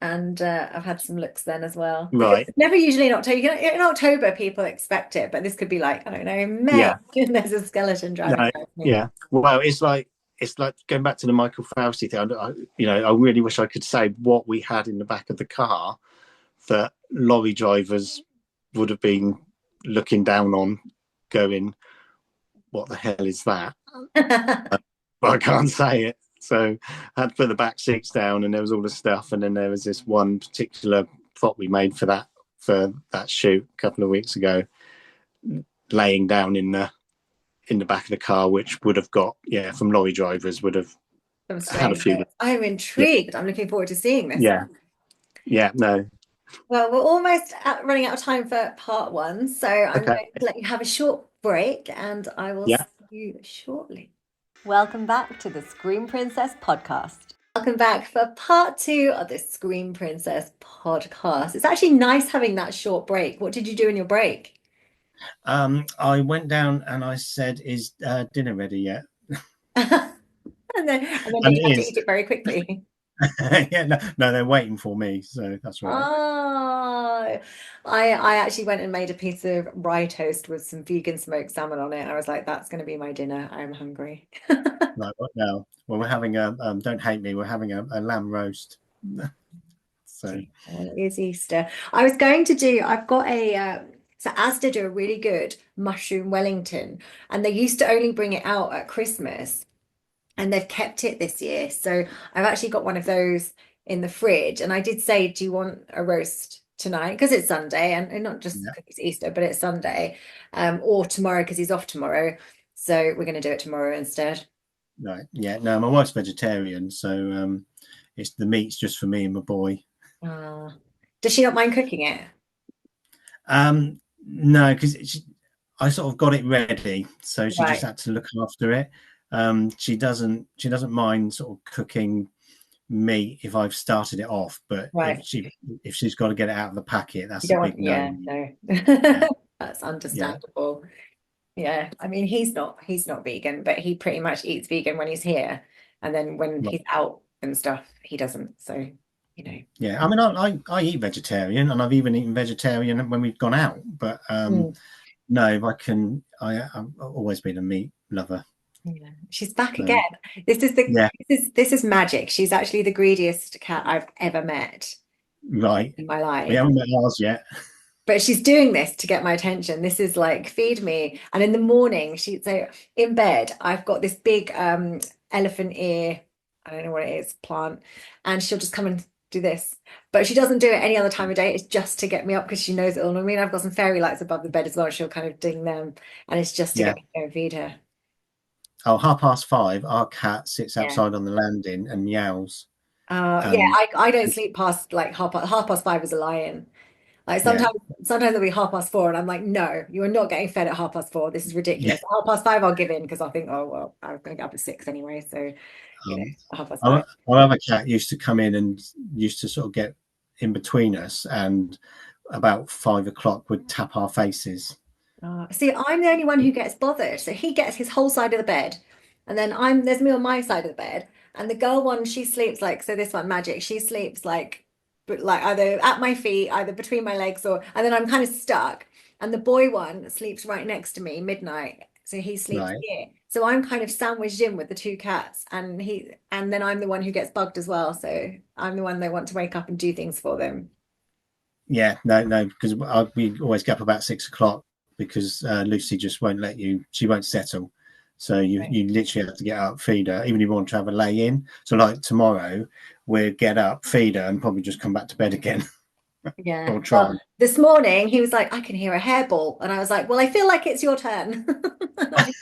Speaker 1: and I've had some looks then as well.
Speaker 2: Right.
Speaker 1: Never usually in October. In October, people expect it, but this could be like, I don't know, May,
Speaker 2: Yeah.
Speaker 1: and there's a skeleton driving
Speaker 2: No.
Speaker 1: around me.
Speaker 2: Yeah. Well, it's like going back to the Michael Fauci thing. I really wish I could say what we had in the back of the car that lorry drivers would have been looking down on, going, "What the hell is that?" But I can't say it. So I had to put the back seats down, and there was all the stuff, and then there was this one particular prop we made for that shoot a couple of weeks ago, laying down in the back of the car, which would have got from lorry drivers would have
Speaker 1: Some
Speaker 2: had a
Speaker 1: strange
Speaker 2: few.
Speaker 1: bits. I'm
Speaker 2: Yeah,
Speaker 1: intrigued. I'm looking forward to seeing this.
Speaker 2: yeah, yeah. No,
Speaker 1: Well, we're almost running out of time for part one, so I'm
Speaker 2: okay,
Speaker 1: going to let you have a short break and I will see
Speaker 2: Yeah.
Speaker 1: you shortly. Welcome back to the Screen Princess podcast. Welcome back for part two of the Screen Princess podcast. It's actually nice having that short break. What did you do in your break?
Speaker 2: I went down and I said, "Is dinner ready yet?"
Speaker 1: And then
Speaker 2: And
Speaker 1: did
Speaker 2: it
Speaker 1: you have to
Speaker 2: is.
Speaker 1: eat it very quickly?
Speaker 2: Yeah, no, they're waiting for me, so that's right.
Speaker 1: Oh, I actually went and made a piece of rye toast with some vegan smoked salmon on it. I was like, that's going to be my dinner. I'm hungry.
Speaker 2: Right, what now? Well, we're having a don't hate me. We're having a lamb roast. So
Speaker 1: Well, it is Easter. I was going to do, I've got so Asda do a really good mushroom Wellington, and they used to only bring it out at Christmas, and they've kept it this year. So I've actually got one of those in the fridge. And I did say, do you want a roast tonight? Because it's Sunday, and not just
Speaker 2: yeah,
Speaker 1: because it's Easter, but it's Sunday, or tomorrow because he's off tomorrow. So we're going to do it tomorrow instead.
Speaker 2: right, yeah. No, my wife's vegetarian, so it's the meat's just for me and my boy.
Speaker 1: Uh, does she not mind cooking it?
Speaker 2: No, because I sort of got it ready, so she just
Speaker 1: Right,
Speaker 2: had to look after it. She doesn't mind sort of cooking meat if I've started it off, but if
Speaker 1: right.
Speaker 2: she's got to get it out of the packet,
Speaker 1: You
Speaker 2: that's a
Speaker 1: don't want,
Speaker 2: big no.
Speaker 1: yeah, no.
Speaker 2: Yeah,
Speaker 1: That's
Speaker 2: yeah,
Speaker 1: understandable. Yeah, I mean he's not vegan, but he pretty much eats vegan when he's here, and then when
Speaker 2: right,
Speaker 1: he's out and stuff, he doesn't. So,
Speaker 2: yeah. I mean, I eat vegetarian, and I've even eaten vegetarian when we've gone out. But
Speaker 1: Mm,
Speaker 2: no, if I can, I've always been a meat lover.
Speaker 1: yeah. She's back again.
Speaker 2: So
Speaker 1: This is the
Speaker 2: yeah,
Speaker 1: this is magic. She's actually the greediest cat I've ever met
Speaker 2: right.
Speaker 1: in my
Speaker 2: We
Speaker 1: life.
Speaker 2: haven't met ours yet.
Speaker 1: But she's doing this to get my attention. This is like feed me. And in the morning, so in bed, I've got this big elephant ear, I don't know what it is, plant, and she'll just come and do this. But she doesn't do it any other time of day. It's just to get me up because she knows it'll annoy me. And I've got some fairy lights above the bed as well. She'll kind of ding them, and it's just to
Speaker 2: Yeah.
Speaker 1: get me to go and feed her.
Speaker 2: Oh, 5:30. Our cat sits
Speaker 1: Yeah.
Speaker 2: outside on the landing and meows.
Speaker 1: Yeah,
Speaker 2: And
Speaker 1: I don't sleep past like half past 5 is a lion. Like
Speaker 2: yeah,
Speaker 1: sometimes it'll be 4:30, and I'm like, no, you are not getting fed at 4:30. This is
Speaker 2: yeah.
Speaker 1: ridiculous. 5:30, I'll give in because I think, oh well, I was going to get up at 6 anyway, so
Speaker 2: Um,
Speaker 1: half past five.
Speaker 2: our other cat used to come in and used to sort of get in between us, and about 5 o'clock would tap our faces.
Speaker 1: See, I'm the only one who gets bothered. So he gets his whole side of the bed, and then there's me on my side of the bed, and the girl one she sleeps like so. This one, Magic, she sleeps like, but like either at my feet, either between my legs, and then I'm kind of stuck. And the boy one sleeps right next to me, midnight. So he sleeps
Speaker 2: Right.
Speaker 1: here. So I'm kind of sandwiched in with the two cats, and then I'm the one who gets bugged as well. So I'm the one they want to wake up and do things for them.
Speaker 2: Yeah, no, because we always get up about 6 o'clock because Lucy just won't let you. She won't settle. So
Speaker 1: Right.
Speaker 2: you literally have to get up, feed her, even if you want to have a lay in. So like tomorrow, we'll get up, feed her, and probably just come back to bed again
Speaker 1: Yeah.
Speaker 2: or try.
Speaker 1: Well, this morning he was like, I can hear a hairball. And I was like, well, I feel like it's your turn.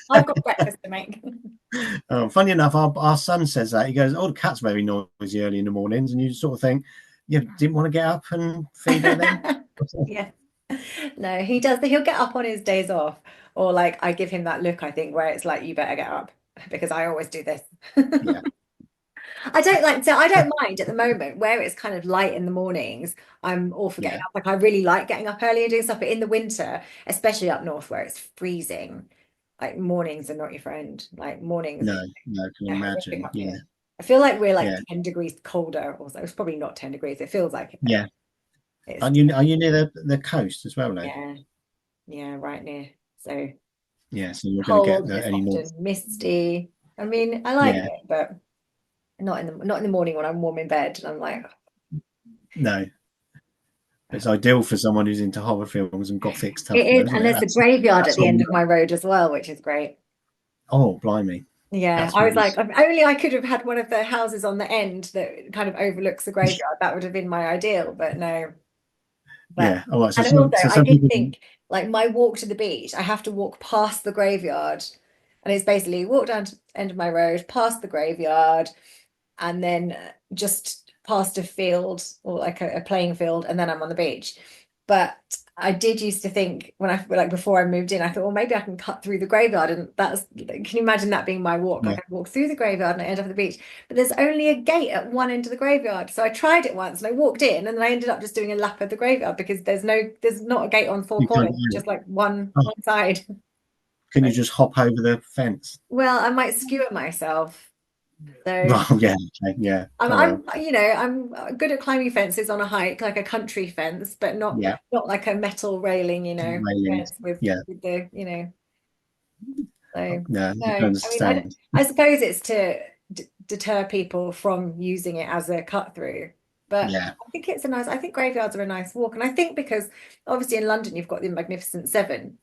Speaker 1: I've got breakfast to make.
Speaker 2: Funny enough, our son says that. He goes, "Oh, the cat's very noisy early in the mornings," and you sort of think, "You didn't want to get up and feed her then?"
Speaker 1: Yeah. No, he does. He'll get up on his days off. Or like I give him that look, I think, where it's like, you better get up because I always do this.
Speaker 2: Yeah,
Speaker 1: I don't mind at the moment where it's kind of light in the mornings. I'm all for getting
Speaker 2: yeah.
Speaker 1: up. Like I really like getting up early and doing stuff. But in the winter, especially up north where it's freezing, like mornings are not your friend. Like mornings
Speaker 2: No, no, I can
Speaker 1: are horrific
Speaker 2: imagine.
Speaker 1: up
Speaker 2: Yeah,
Speaker 1: here. I feel like we're like
Speaker 2: yeah,
Speaker 1: 10 degrees colder or so. It's probably not 10 degrees. It feels like it though.
Speaker 2: yeah.
Speaker 1: It's
Speaker 2: Are you near the coast as well, though?
Speaker 1: yeah, yeah, right near. So
Speaker 2: Yeah, so you're going to get
Speaker 1: cold, it's
Speaker 2: any
Speaker 1: often
Speaker 2: north.
Speaker 1: misty. I mean, I like
Speaker 2: Yeah,
Speaker 1: it, but not in the morning when I'm warm in bed. I'm like,
Speaker 2: no. It's ideal for someone who's into horror films and gothic
Speaker 1: it
Speaker 2: stuff, though,
Speaker 1: is,
Speaker 2: isn't
Speaker 1: and
Speaker 2: it?
Speaker 1: there's a graveyard at
Speaker 2: That's
Speaker 1: the
Speaker 2: what.
Speaker 1: end of my road as well, which is great.
Speaker 2: Oh, blimey,
Speaker 1: Yeah,
Speaker 2: that's
Speaker 1: I was
Speaker 2: really.
Speaker 1: like, if only I could have had one of the houses on the end that kind of overlooks the graveyard. That would have been my ideal, but no. But
Speaker 2: Yeah. All right. So
Speaker 1: and also,
Speaker 2: so
Speaker 1: I
Speaker 2: some
Speaker 1: did
Speaker 2: people.
Speaker 1: think like my walk to the beach, I have to walk past the graveyard, and it's basically walk down to the end of my road, past the graveyard, and then just past a field or like a playing field, and then I'm on the beach. But I did used to think when I like before I moved in, I thought, well, maybe I can cut through the graveyard, and that's can you imagine that being my walk? Like
Speaker 2: Yeah.
Speaker 1: I walk through the graveyard and I end up at the beach, but there's only a gate at one end of the graveyard. So I tried it once and I walked in, and then I ended up just doing a lap of the graveyard because there's not a gate on four
Speaker 2: You can't.
Speaker 1: corners, just like one
Speaker 2: Oh,
Speaker 1: one side.
Speaker 2: can you just hop over the fence?
Speaker 1: Well, I might skewer myself. So
Speaker 2: Well, yeah, okay, yeah.
Speaker 1: I'm,
Speaker 2: Oh well,
Speaker 1: I'm, I'm good at climbing fences on a hike, like a country fence, but
Speaker 2: yeah.
Speaker 1: not like a metal railing,
Speaker 2: Railings.
Speaker 1: fence
Speaker 2: Yeah,
Speaker 1: with the, so
Speaker 2: yeah.
Speaker 1: no.
Speaker 2: I can
Speaker 1: I mean,
Speaker 2: understand.
Speaker 1: I suppose it's to d deter people from using it as a cut through, but
Speaker 2: Yeah,
Speaker 1: I think graveyards are a nice walk, and I think because obviously in London you've got the Magnificent Seven,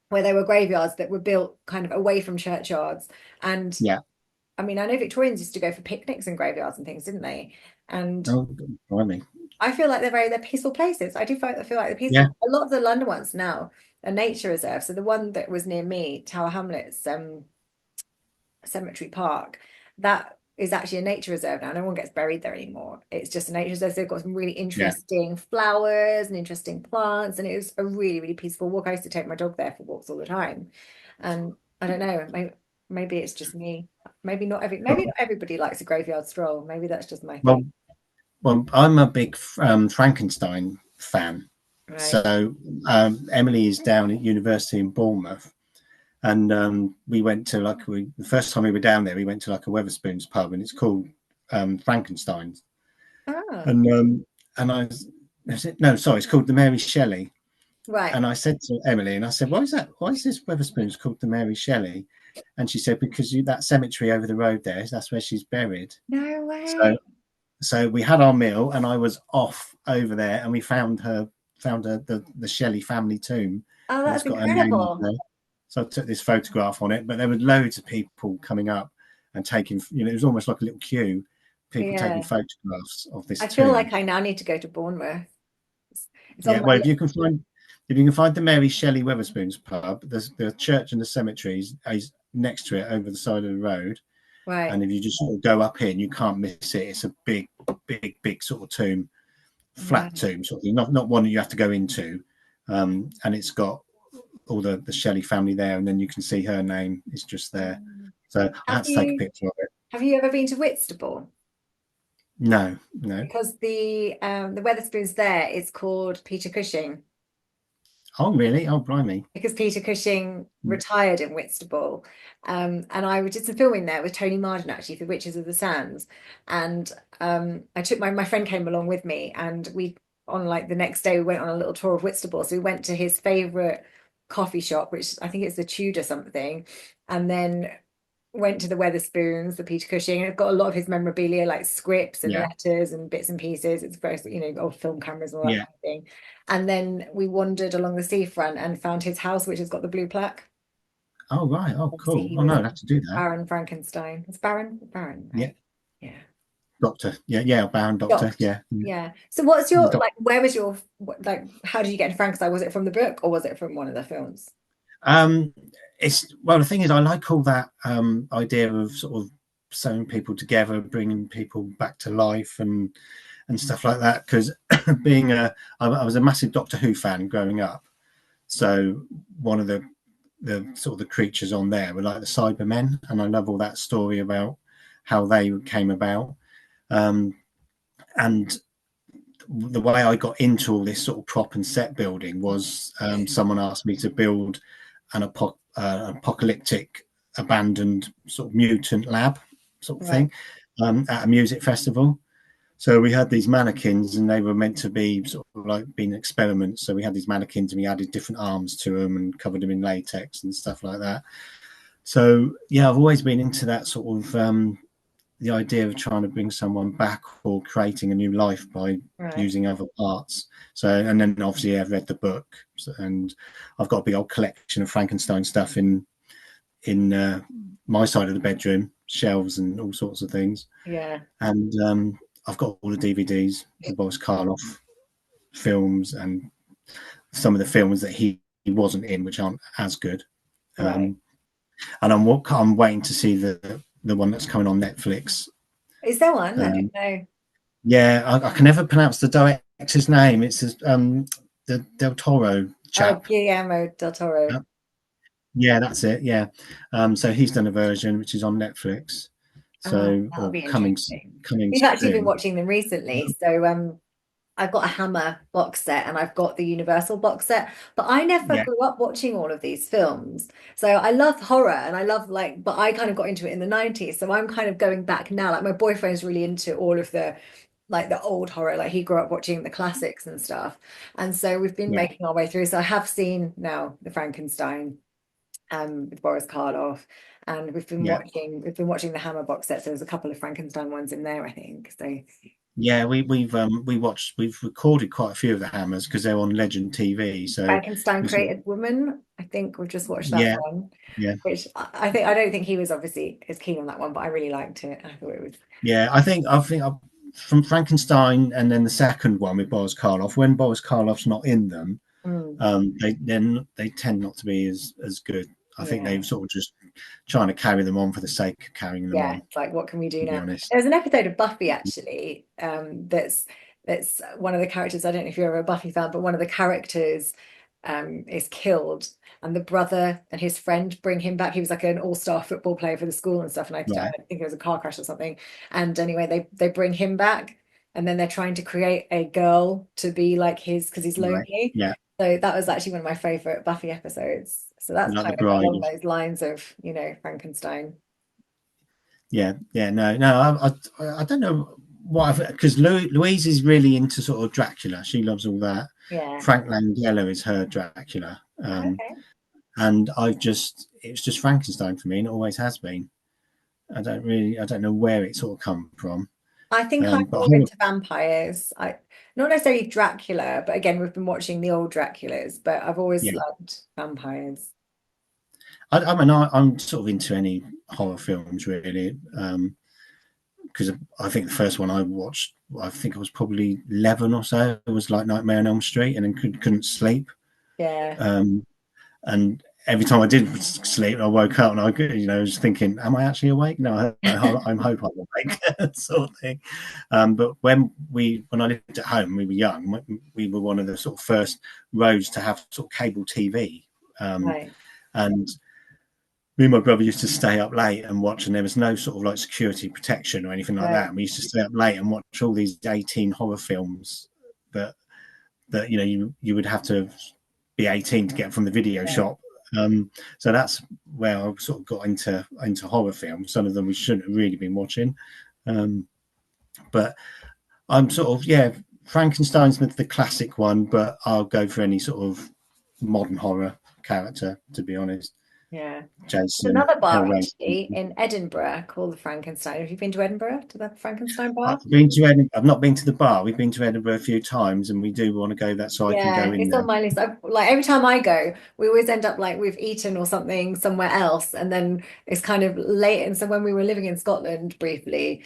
Speaker 1: where there were graveyards that were built kind of away from churchyards, and
Speaker 2: yeah.
Speaker 1: I mean, I know Victorians used to go for picnics in graveyards and things, didn't they? And
Speaker 2: Oh, blimey.
Speaker 1: I feel like they're peaceful places. I feel like they're
Speaker 2: Yeah,
Speaker 1: peaceful. A lot of the London ones now are nature reserves. So the one that was near me, Tower Hamlets, Cemetery Park, that is actually a nature reserve now. No one gets buried there anymore. It's just a nature reserve. So they've got some really
Speaker 2: yeah.
Speaker 1: interesting flowers and interesting plants, and it was a really, really peaceful walk. I used to take my dog there for walks all the time, and I don't know, maybe it's just me. Maybe not everybody likes a graveyard stroll. Maybe that's just my
Speaker 2: Well,
Speaker 1: thing.
Speaker 2: well, I'm a big Frankenstein fan.
Speaker 1: Right.
Speaker 2: So Emily is down at university in Bournemouth, and we went to the first time we were down there, we went to like a Weatherspoons pub, and it's called Frankenstein's,
Speaker 1: Ah,
Speaker 2: and I said, no, sorry, it's called the Mary Shelley.
Speaker 1: right.
Speaker 2: And I said to Emily, and I said, why is that? Why is this Weatherspoons called the Mary Shelley? And she said, because that cemetery over the road there, that's where she's buried.
Speaker 1: No
Speaker 2: So
Speaker 1: way.
Speaker 2: so we had our meal, and I was off over there, and we found the Shelley family tomb,
Speaker 1: Oh,
Speaker 2: and it's
Speaker 1: that's
Speaker 2: got her name on
Speaker 1: incredible.
Speaker 2: there. So I took this photograph on it, but there were loads of people coming up and taking, it was almost like a little queue, people taking
Speaker 1: Yeah.
Speaker 2: photographs of this
Speaker 1: I feel
Speaker 2: tomb.
Speaker 1: like I now need to go to Bournemouth. It's on
Speaker 2: Yeah,
Speaker 1: my
Speaker 2: well,
Speaker 1: list.
Speaker 2: if you can find the Mary Shelley Weatherspoons pub, there's the church and the cemetery is next to it over the side of the road.
Speaker 1: Right.
Speaker 2: And if you just sort of go up in, you can't miss it. It's a big, big, big sort of tomb, flat
Speaker 1: Wow.
Speaker 2: tomb sort of thing, not one that you have to go into. And it's got all the Shelley family there, and then you can see her name is just there. So I
Speaker 1: Have
Speaker 2: had to take a
Speaker 1: you
Speaker 2: picture of it.
Speaker 1: have you ever been to Whitstable?
Speaker 2: No, no.
Speaker 1: Because the Wetherspoons there is called Peter Cushing.
Speaker 2: Oh, really? Oh, blimey.
Speaker 1: Because Peter Cushing retired in Whitstable. And I did some filming there with Tony Martin actually for Witches of the Sands. And I took my friend came along with me, and we on like the next day we went on a little tour of Whitstable. So we went to his favorite coffee shop, which I think it's the Tudor something, and then went to the Weatherspoons, the Peter Cushing, and it's got a lot of his memorabilia, like scripts and
Speaker 2: Yeah,
Speaker 1: letters and bits and pieces. It's very, old film cameras and all that
Speaker 2: yeah.
Speaker 1: kind of thing. And then we wandered along the seafront and found his house, which has got the blue plaque.
Speaker 2: Oh, right. Oh,
Speaker 1: Obviously,
Speaker 2: cool.
Speaker 1: he
Speaker 2: Oh, no,
Speaker 1: was
Speaker 2: I'd have to do that.
Speaker 1: Baron Frankenstein. It's Baron,
Speaker 2: Yeah,
Speaker 1: right? Yeah.
Speaker 2: doctor. Yeah, yeah, Baron Doctor.
Speaker 1: Docked.
Speaker 2: Yeah,
Speaker 1: Yeah. So what's your
Speaker 2: Doc-
Speaker 1: like? Where was your like? How did you get into Frankenstein? Was it from the book or was it from one of the films?
Speaker 2: Um, it's well, the thing is, I like all that idea of sort of sewing people together, bringing people back to life, and stuff like that. Because I was a massive Doctor Who fan growing up, so one of the sort of the creatures on there were like the Cybermen, and I love all that story about how they came about. Um, and the way I got into all this sort of prop and set building was someone asked me to build an apocalyptic abandoned sort of mutant lab sort of
Speaker 1: Right.
Speaker 2: thing at a music festival. So we had these mannequins, and they were meant to be sort of like being experiments. So we had these mannequins, and we added different arms to them and covered them in latex and stuff like that. So yeah, I've always been into that sort of the idea of trying to bring someone back or creating a new life by
Speaker 1: Right.
Speaker 2: using other parts. So, and then obviously I've read the book, and I've got a big old collection of Frankenstein stuff in my side of the bedroom, shelves and all sorts of things.
Speaker 1: Yeah.
Speaker 2: And I've got all the DVDs, the Boris Karloff films, and some of the films that he wasn't in, which aren't as good.
Speaker 1: Right.
Speaker 2: Um, and I'm waiting to see the one that's coming on Netflix.
Speaker 1: Is there one? I
Speaker 2: Um,
Speaker 1: don't know.
Speaker 2: Yeah, I can never pronounce the director's name. It's the Del Toro
Speaker 1: Oh,
Speaker 2: chap.
Speaker 1: Guillermo del Toro.
Speaker 2: Uh, Yeah, that's it. Yeah. So he's done a version which is on Netflix.
Speaker 1: Oh,
Speaker 2: So,
Speaker 1: that'll
Speaker 2: or
Speaker 1: be
Speaker 2: coming
Speaker 1: interesting. We've actually been
Speaker 2: soon.
Speaker 1: watching them recently. So I've got a Hammer box set and I've got the Universal box set, but I never
Speaker 2: Yeah,
Speaker 1: grew up watching all of these films. So I love horror and I love like, but I kind of got into it in the 90s. So I'm kind of going back now. Like my boyfriend's really into all of the like the old horror. Like he grew up watching the classics and stuff. And so we've been
Speaker 2: yeah,
Speaker 1: making our way through. So I have seen now the Frankenstein with Boris Karloff. And
Speaker 2: yeah,
Speaker 1: we've been watching the Hammer box set. So there's a couple of Frankenstein ones in there, I think. So
Speaker 2: yeah. We've recorded quite a few of the Hammers because they're on Legend TV. So
Speaker 1: Frankenstein
Speaker 2: we sort of,
Speaker 1: Created Woman. I think we've just watched that
Speaker 2: yeah,
Speaker 1: one,
Speaker 2: yeah,
Speaker 1: which I think I don't think he was obviously as keen on that one, but I really liked it. I thought it was
Speaker 2: yeah. I think from Frankenstein and then the second one with Boris Karloff. When Boris Karloff's not in them,
Speaker 1: mm,
Speaker 2: they tend not to be as good. I think
Speaker 1: yeah.
Speaker 2: they've sort of just trying to carry them on for the sake of carrying them
Speaker 1: Yeah,
Speaker 2: on.
Speaker 1: it's like what can we do
Speaker 2: To be
Speaker 1: now?
Speaker 2: honest,
Speaker 1: There's an episode of Buffy actually, that's one of the characters. I don't know if you're ever a Buffy fan, but one of the characters is killed, and the brother and his friend bring him back. He was like an all-star football player for the school and stuff, and I
Speaker 2: right?
Speaker 1: think it was a car crash or something. And anyway, they bring him back, and then they're trying to create a girl to be like his because he's
Speaker 2: Right.
Speaker 1: lonely.
Speaker 2: Yeah.
Speaker 1: So that was actually one of my favorite Buffy episodes. So that's
Speaker 2: Like the
Speaker 1: kind of
Speaker 2: bride
Speaker 1: along
Speaker 2: of,
Speaker 1: those lines of, Frankenstein.
Speaker 2: yeah, yeah. No, no. I don't know what because Louise is really into sort of Dracula. She loves all that.
Speaker 1: Yeah.
Speaker 2: Frank Langella is her Dracula.
Speaker 1: Okay.
Speaker 2: And it's just Frankenstein for me, and it always has been. I don't know where it sort of come from.
Speaker 1: I think I'm
Speaker 2: But
Speaker 1: more into vampires. Not necessarily Dracula, but again, we've been watching the old Draculas, but I've always
Speaker 2: yeah,
Speaker 1: loved vampires.
Speaker 2: I mean, I'm sort of into any horror films really. Because I think the first one I watched, I think I was probably 11 or so. It was like Nightmare on Elm Street, and then couldn't sleep.
Speaker 1: Yeah.
Speaker 2: Um, and every time I did sleep, I woke up and was thinking, "Am I actually awake?" No, I'm hope I'm awake, sort of thing. But when I lived at home, we were young. We were one of the sort of first roads to have sort of cable TV,
Speaker 1: Right.
Speaker 2: and me and my brother used to stay up late and watch, and there was no sort of like security protection or anything like that.
Speaker 1: Right.
Speaker 2: And we used to stay up late and watch all these 18 horror films that you would have to be 18 to get from the video
Speaker 1: Yeah.
Speaker 2: shop. So that's where I sort of got into horror films. Some of them we shouldn't have really been watching, um, but I'm sort of Frankenstein's the classic one, but I'll go for any sort of modern horror character, to be honest.
Speaker 1: Yeah. There's
Speaker 2: Jason,
Speaker 1: another bar
Speaker 2: Hellraiser.
Speaker 1: actually in Edinburgh called the Frankenstein. Have you been to Edinburgh to the Frankenstein bar?
Speaker 2: I've been to Edinburgh. I've not been to the bar. We've been to Edinburgh a few times, and we do want to go that so I can go
Speaker 1: Yeah,
Speaker 2: in
Speaker 1: it's
Speaker 2: there.
Speaker 1: on my list. Like every time I go, we always end up like we've eaten or something somewhere else, and then it's kind of late. And so when we were living in Scotland briefly,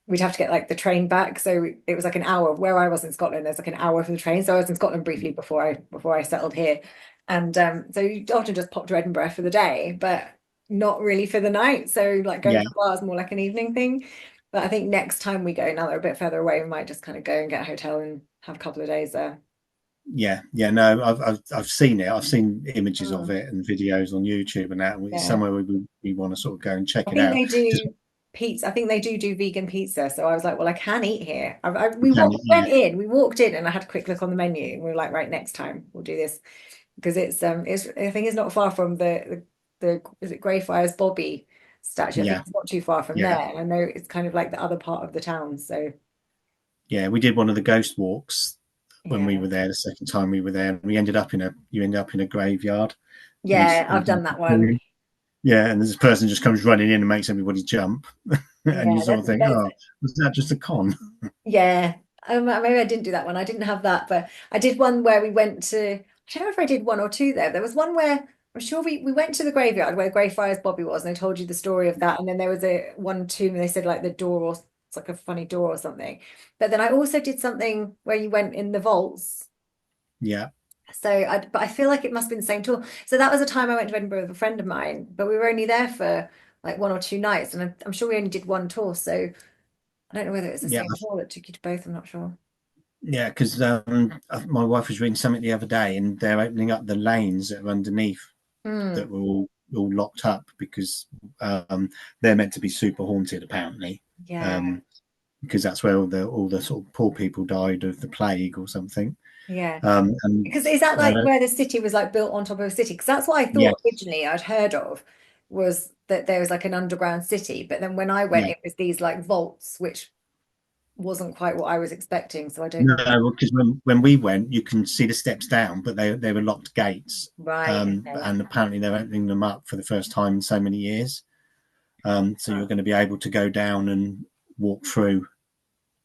Speaker 1: we'd have to get like the train back. So it was like an hour. Where I was in Scotland, there's like an hour for the train. So I was in Scotland briefly before I settled here, and so you often just pop to Edinburgh for the day, but not really for the night. So like going
Speaker 2: Yeah,
Speaker 1: to the bar is more like an evening thing. But I think next time we go, now they're a bit further away, we might just kind of go and get a hotel and have a couple of days there.
Speaker 2: yeah, yeah. No, I've seen it. I've seen images of
Speaker 1: Mm,
Speaker 2: it and videos on YouTube and that. It's
Speaker 1: yeah.
Speaker 2: somewhere we want to sort of go and check
Speaker 1: I
Speaker 2: it
Speaker 1: think
Speaker 2: out.
Speaker 1: they
Speaker 2: Just
Speaker 1: do pizza. I think they do vegan pizza. So I was like, well, I can eat here.
Speaker 2: yeah,
Speaker 1: We walked in and I had a quick look on the menu and we were like, right, next time we'll do this because it's I think it's not far from the is it Greyfriars Bobby statue? I think
Speaker 2: yeah,
Speaker 1: it's not too far from there.
Speaker 2: yeah,
Speaker 1: And I know it's kind of like the other part of the town. So
Speaker 2: yeah. We did one of the ghost walks when we
Speaker 1: yeah.
Speaker 2: were there the second time we were there. And we ended up you end up in a graveyard, and
Speaker 1: Yeah, I've done that one.
Speaker 2: yeah, and this person just comes running in and makes everybody jump, and you
Speaker 1: Yeah,
Speaker 2: sort of think,
Speaker 1: there's
Speaker 2: oh, was that just a con?
Speaker 1: Yeah, maybe I didn't do that one. I didn't have that, but I did one where we went to. I don't know if I did one or two there. There was one where I'm sure we went to the graveyard where Greyfriars Bobby was, and they told you the story of that. And then there was a one tomb, and they said like the door or it's like a funny door or something. But then I also did something where you went in the vaults.
Speaker 2: Yeah,
Speaker 1: But I feel like it must have been the same tour. So that was a time I went to Edinburgh with a friend of mine, but we were only there for like one or two nights, and I'm sure we only did one tour. So I don't know whether it's the
Speaker 2: yeah.
Speaker 1: same tour that took you to both. I'm not sure.
Speaker 2: Yeah, because my wife was reading something the other day, and they're opening up the lanes that are underneath that
Speaker 1: Mm,
Speaker 2: were all locked up because they're meant to be super haunted, apparently,
Speaker 1: yeah,
Speaker 2: um, because that's where all the sort of poor people died of the plague or something.
Speaker 1: yeah.
Speaker 2: And
Speaker 1: Because is that like where the city was like built on top of a city? Because that's what I
Speaker 2: yeah,
Speaker 1: thought originally I'd heard of was that there was like an underground city. But then when I went,
Speaker 2: yeah.
Speaker 1: it was these like vaults, which wasn't quite what I was expecting. So I don't know.
Speaker 2: No, because when we went, you can see the steps down, but they were locked gates,
Speaker 1: Right. Okay.
Speaker 2: and apparently they're opening them up for the first time in so many years. So you're
Speaker 1: Oh,
Speaker 2: going to be able to go down and walk through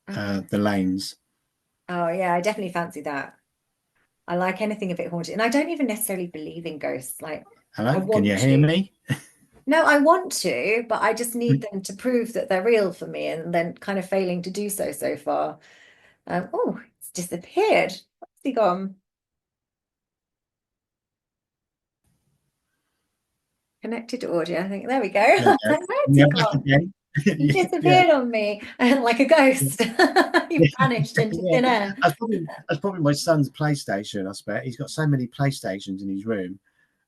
Speaker 1: oh,
Speaker 2: the lanes.
Speaker 1: oh, yeah, I definitely fancy that. I like anything a bit haunted. And I don't even necessarily believe in ghosts. Like I
Speaker 2: Hello, can
Speaker 1: want
Speaker 2: you hear
Speaker 1: to.
Speaker 2: me?
Speaker 1: No, I want to, but I just need them to prove that they're real for me and then kind of failing to do so so far. Oh, it's disappeared. Where's he gone? Connected to audio. I think there we go.
Speaker 2: There you go.
Speaker 1: Where's he
Speaker 2: Yeah, back
Speaker 1: gone?
Speaker 2: again.
Speaker 1: He
Speaker 2: Yeah,
Speaker 1: disappeared on me like a
Speaker 2: yeah,
Speaker 1: ghost. He
Speaker 2: yeah.
Speaker 1: vanished into
Speaker 2: Yeah.
Speaker 1: thin air.
Speaker 2: That's probably my son's PlayStation. I bet he's got so many PlayStations in his room.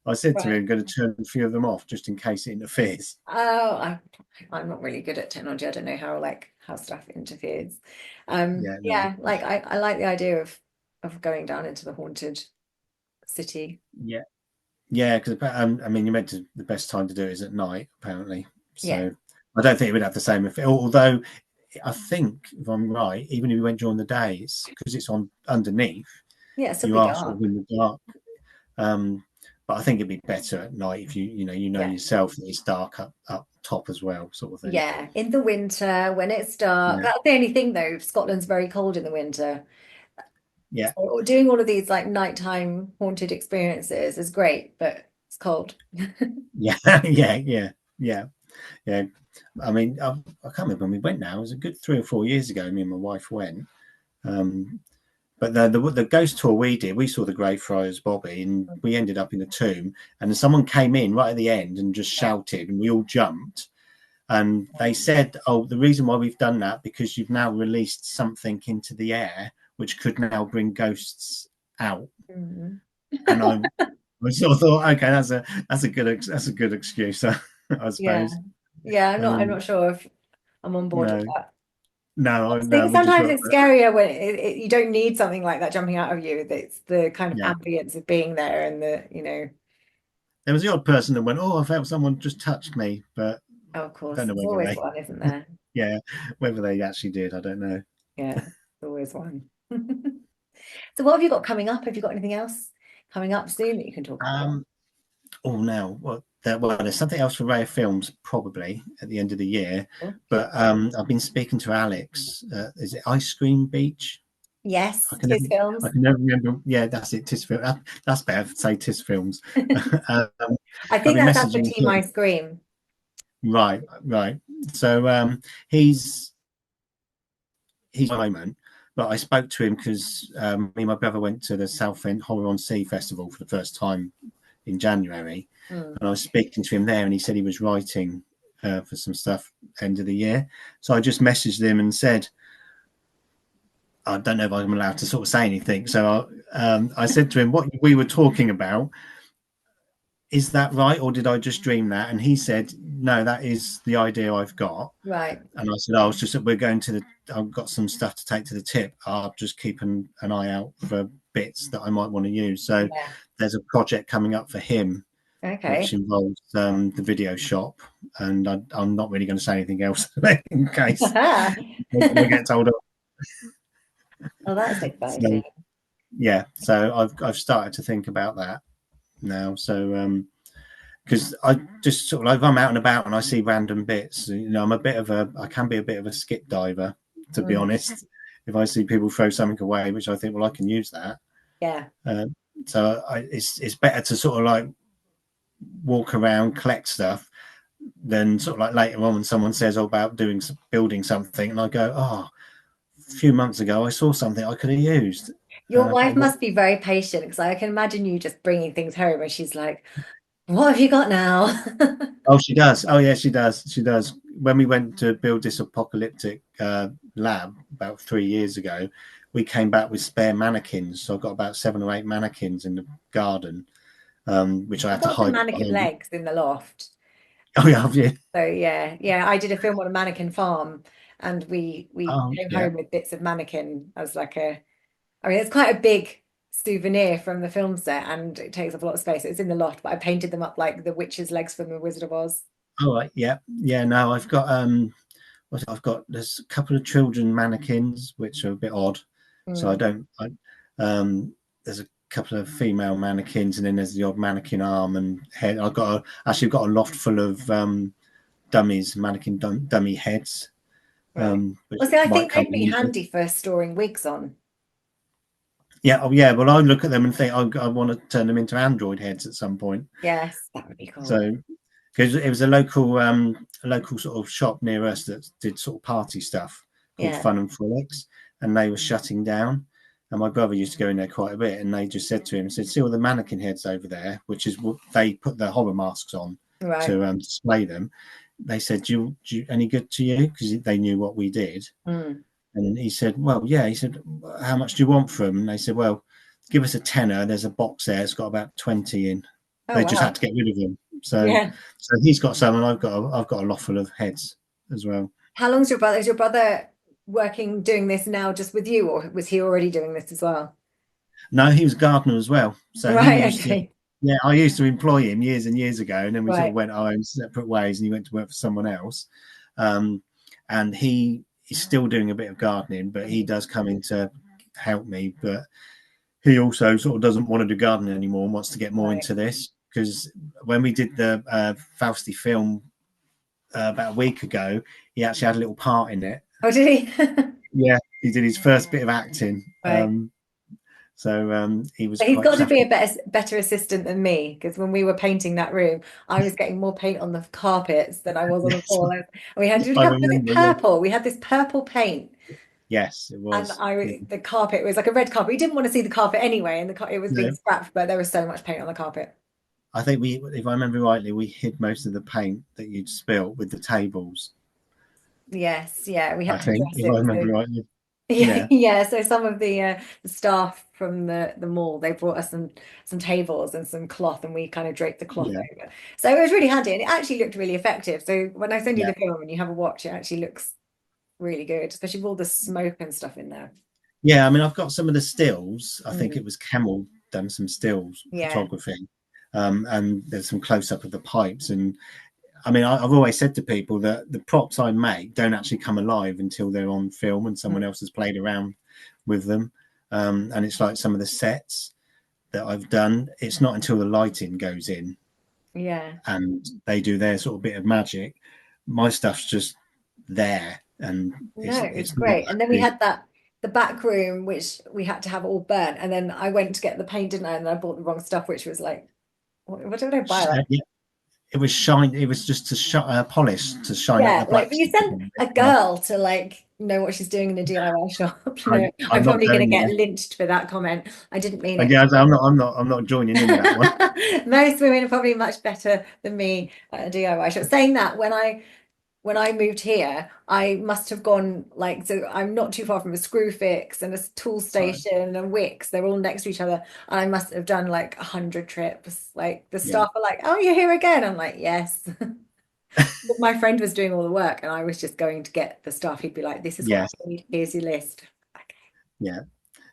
Speaker 2: I said to him,
Speaker 1: Right.
Speaker 2: "I'm going to turn a few of them off just in case it interferes."
Speaker 1: Oh, I'm not really good at technology. I don't know how stuff interferes.
Speaker 2: Yeah, no,
Speaker 1: Yeah, like I like the idea of going down into the haunted city.
Speaker 2: yeah, yeah. Because I mean, you meant to the best time to do it is at night, apparently.
Speaker 1: Yeah.
Speaker 2: So I don't think it would have the same effect. Although I think, if I'm right, even if you went during the day, it's because it's on underneath.
Speaker 1: Yeah, it'll still
Speaker 2: You
Speaker 1: be
Speaker 2: are sort of
Speaker 1: dark.
Speaker 2: in the dark. Um, but I think it'd be better at night if you know
Speaker 1: Yeah.
Speaker 2: yourself that it's dark up top as well, sort of thing.
Speaker 1: Yeah. In the winter when it's dark.
Speaker 2: Yeah,
Speaker 1: That's the only thing though. Scotland's very cold in the winter.
Speaker 2: yeah,
Speaker 1: So doing all of these like nighttime haunted experiences is great, but it's cold.
Speaker 2: yeah, yeah, yeah, yeah, yeah. I mean, I can't remember when we went now. It was a good 3 or 4 years ago. Me and my wife went. Um, but the ghost tour we did, we saw the Greyfriars Bobby, and we ended up in a tomb. And then someone came in right at the end and just
Speaker 1: Yeah.
Speaker 2: shouted, and we all jumped. And they said, "Oh, the reason why we've done that because you've now released something into the air which could now bring ghosts out."
Speaker 1: Mm.
Speaker 2: And I sort of thought, okay, that's a good excuse, I
Speaker 1: Yeah.
Speaker 2: suppose.
Speaker 1: Yeah, I'm
Speaker 2: Um,
Speaker 1: not sure if I'm on board with
Speaker 2: no,
Speaker 1: that.
Speaker 2: no,
Speaker 1: I
Speaker 2: no,
Speaker 1: think
Speaker 2: we just
Speaker 1: sometimes
Speaker 2: thought,
Speaker 1: it's scarier when you don't need something like that jumping out of you. It's the kind of
Speaker 2: yeah.
Speaker 1: ambience of being there and the,
Speaker 2: There was the odd person that went, "Oh, I felt someone just touched me," but
Speaker 1: oh, of
Speaker 2: I don't
Speaker 1: course,
Speaker 2: know
Speaker 1: there's
Speaker 2: whether
Speaker 1: always
Speaker 2: they,
Speaker 1: one, isn't there?
Speaker 2: yeah, whether they actually did. I don't know.
Speaker 1: Yeah, there's always one. So what have you got coming up? Have you got anything else coming up soon that you can talk about?
Speaker 2: Um, Oh, now there's something else for Rare Films probably at the end of the year,
Speaker 1: Oh,
Speaker 2: but I've been speaking to Alex. Is it Ice Cream Beach? I
Speaker 1: yes,
Speaker 2: can never,
Speaker 1: Tis
Speaker 2: I
Speaker 1: Films.
Speaker 2: can never remember. Yeah, that's it. Tis Film. That's better. Say Tis Films. um,
Speaker 1: I
Speaker 2: I've
Speaker 1: think
Speaker 2: been
Speaker 1: that's after
Speaker 2: messaging
Speaker 1: Team
Speaker 2: him.
Speaker 1: Ice Cream.
Speaker 2: Right, right. So he's at the moment, but I spoke to him because me and my brother went to the Southend Horror on Sea Festival for the first time in January,
Speaker 1: Mm.
Speaker 2: and I was speaking to him there, and he said he was writing for some stuff end of the year. So I just messaged him and said, I don't know if I'm allowed to sort of say anything. So I said to him, what we were talking about, is that right? Or did I just dream that? And he said, no, that is the idea I've got.
Speaker 1: Right.
Speaker 2: And I said, I was just, we're going to I've got some stuff to take to the tip. I'll just keep an eye out for bits that I might want to use. So
Speaker 1: Yeah.
Speaker 2: there's a project coming up for him which
Speaker 1: Okay.
Speaker 2: involves the video shop, and I'm not really going to say anything else in case I get told off.
Speaker 1: Oh, that's
Speaker 2: So
Speaker 1: exciting.
Speaker 2: yeah, so I've started to think about that now. So because I just sort of like if I'm out and about and I see random bits, I can be a bit of a skip diver, to be
Speaker 1: Mm.
Speaker 2: honest. If I see people throw something away, which I think, well, I can use that.
Speaker 1: Yeah.
Speaker 2: Uh, it's better to sort of like walk around, collect stuff, then sort of like later on when someone says, about building something, and I go, oh, a few months ago I saw something I could have used.
Speaker 1: Your
Speaker 2: But
Speaker 1: wife
Speaker 2: what?
Speaker 1: must be very patient because I can imagine you just bringing things home and she's like, what have you got now?
Speaker 2: Oh, she does. Oh, yeah, she does. She does. When we went to build this apocalyptic lab about 3 years ago, we came back with spare mannequins. So I've got about 7 or 8 mannequins in the garden, which I
Speaker 1: I've
Speaker 2: had to
Speaker 1: got some
Speaker 2: hide
Speaker 1: mannequin
Speaker 2: behind.
Speaker 1: legs in the loft.
Speaker 2: Oh yeah, yeah.
Speaker 1: So yeah, yeah, I did a film on a mannequin farm, and we
Speaker 2: Oh
Speaker 1: came
Speaker 2: yeah.
Speaker 1: home with bits of mannequin as like a. I mean, it's quite a big souvenir from the film set, and it takes up a lot of space. It's in the loft, but I painted them up like the witch's legs from the Wizard of Oz.
Speaker 2: All right. Yeah. Yeah. No, I've got I've got there's a couple of children mannequins which are a bit odd. So I
Speaker 1: Mm.
Speaker 2: don't. There's a couple of female mannequins, and then there's the odd mannequin arm and head. I've got actually got a loft full of dummies, mannequin dummy heads,
Speaker 1: Right.
Speaker 2: which
Speaker 1: Well, see, I
Speaker 2: might
Speaker 1: think
Speaker 2: come
Speaker 1: they'd be
Speaker 2: in.
Speaker 1: handy for storing wigs on.
Speaker 2: Yeah. Oh yeah. Well, I look at them and think I want to turn them into android heads at some point.
Speaker 1: Yes, that would be cool.
Speaker 2: So because it was a local sort of shop near us that did sort of party stuff called
Speaker 1: Yeah.
Speaker 2: Fun and Frolics, and they were shutting down. And my brother used to go in there quite a bit, and they just said to him, "said See all the mannequin heads over there, which is what they put their horror masks on
Speaker 1: Right.
Speaker 2: to display them." They said, do you any good to you?" Because they knew what we did.
Speaker 1: Mm.
Speaker 2: And he said, "Well, yeah." He said, "How much do you want for them?" And they said, "Well, give us a tenner. There's a box there. It's got about 20 in."
Speaker 1: Oh
Speaker 2: They just had
Speaker 1: wow.
Speaker 2: to get rid of them.
Speaker 1: Yeah.
Speaker 2: So he's got some, and I've got a lot full of heads as well.
Speaker 1: How long's your brother? Is your brother working doing this now just with you, or was he already doing this as well?
Speaker 2: No, he was a gardener as well. So he
Speaker 1: Right,
Speaker 2: used to,
Speaker 1: okay.
Speaker 2: yeah, I used to employ him years and years ago, and then we sort of
Speaker 1: Right.
Speaker 2: went our own separate ways, and he went to work for someone else. Um, and he is still doing a bit of gardening, but he does come in to help me. But he also sort of doesn't want to do gardening anymore and wants to get more
Speaker 1: Right.
Speaker 2: into this because when we did the Fausti film about a week ago, he actually had a little part in it.
Speaker 1: Oh, did he?
Speaker 2: Yeah, he did his first bit of acting.
Speaker 1: Right.
Speaker 2: He was
Speaker 1: But he's
Speaker 2: quite
Speaker 1: got to be
Speaker 2: chuffed.
Speaker 1: a better assistant than me, because when we were painting that room, I was getting more paint on the carpets than I was on the
Speaker 2: Yes,
Speaker 1: floor. And we had to
Speaker 2: I
Speaker 1: have was it
Speaker 2: remember. Yeah,
Speaker 1: purple. We had this purple paint,
Speaker 2: yes, it
Speaker 1: and
Speaker 2: was. Yeah.
Speaker 1: the carpet was like a red carpet. We didn't want to see the carpet anyway, and it was being
Speaker 2: No,
Speaker 1: scrapped, but there was so much paint on the carpet.
Speaker 2: I think if I remember rightly, we hid most of the paint that you'd spilt with the tables.
Speaker 1: Yes, yeah, we
Speaker 2: I
Speaker 1: had to
Speaker 2: think,
Speaker 1: dress
Speaker 2: if I
Speaker 1: it.
Speaker 2: remember
Speaker 1: So
Speaker 2: rightly.
Speaker 1: yeah,
Speaker 2: Yeah,
Speaker 1: yeah. So some of the staff from the mall, they brought us some tables and some cloth, and we kind of draped the cloth
Speaker 2: yeah,
Speaker 1: over. So it was really handy, and it actually looked really effective. So when I send you
Speaker 2: yeah,
Speaker 1: the film and you have a watch, it actually looks really good, especially with all the smoke and stuff in there.
Speaker 2: yeah. I mean, I've got some of the stills. I think
Speaker 1: Mm,
Speaker 2: it was Camel done some stills
Speaker 1: yeah,
Speaker 2: photography, and there's some close up of the pipes. And I mean, I've always said to people that the props I make don't actually come alive until they're on film and someone
Speaker 1: mm,
Speaker 2: else has played around with them. And it's like some of the sets that I've done. It's not until the lighting goes in
Speaker 1: yeah.
Speaker 2: and they do their sort of bit of magic. My stuff's just there, and
Speaker 1: No, it was
Speaker 2: it's not
Speaker 1: great. And then we
Speaker 2: actually.
Speaker 1: had the back room, which we had to have all burnt. And then I went to get the paint, didn't I? And I bought the wrong stuff, which was like, what did I buy? Like,
Speaker 2: Yeah, it was shine. It was just to polish to shine up
Speaker 1: yeah,
Speaker 2: the
Speaker 1: like
Speaker 2: black
Speaker 1: but you
Speaker 2: stuff.
Speaker 1: send a girl to like know what she's doing in a DIY shop. No, I'm
Speaker 2: I'm not
Speaker 1: probably going to
Speaker 2: going
Speaker 1: get
Speaker 2: there.
Speaker 1: lynched for that comment. I didn't mean
Speaker 2: And
Speaker 1: it.
Speaker 2: yeah, I'm not joining in that one.
Speaker 1: Most women are probably much better than me at a DIY shop. Saying that, when I moved here, I must have gone like so. I'm not too far from a screw fix and a tool
Speaker 2: Right.
Speaker 1: station and a Wix. They're all next to each other, and I must have done like 100 trips. Like the
Speaker 2: Yeah.
Speaker 1: staff are like, "Oh, you're here again." I'm like, "Yes." But my friend was doing all the work, and I was just going to get the stuff. He'd be like, "This is what
Speaker 2: Yes.
Speaker 1: I need. Here's your list." Okay.
Speaker 2: Yeah.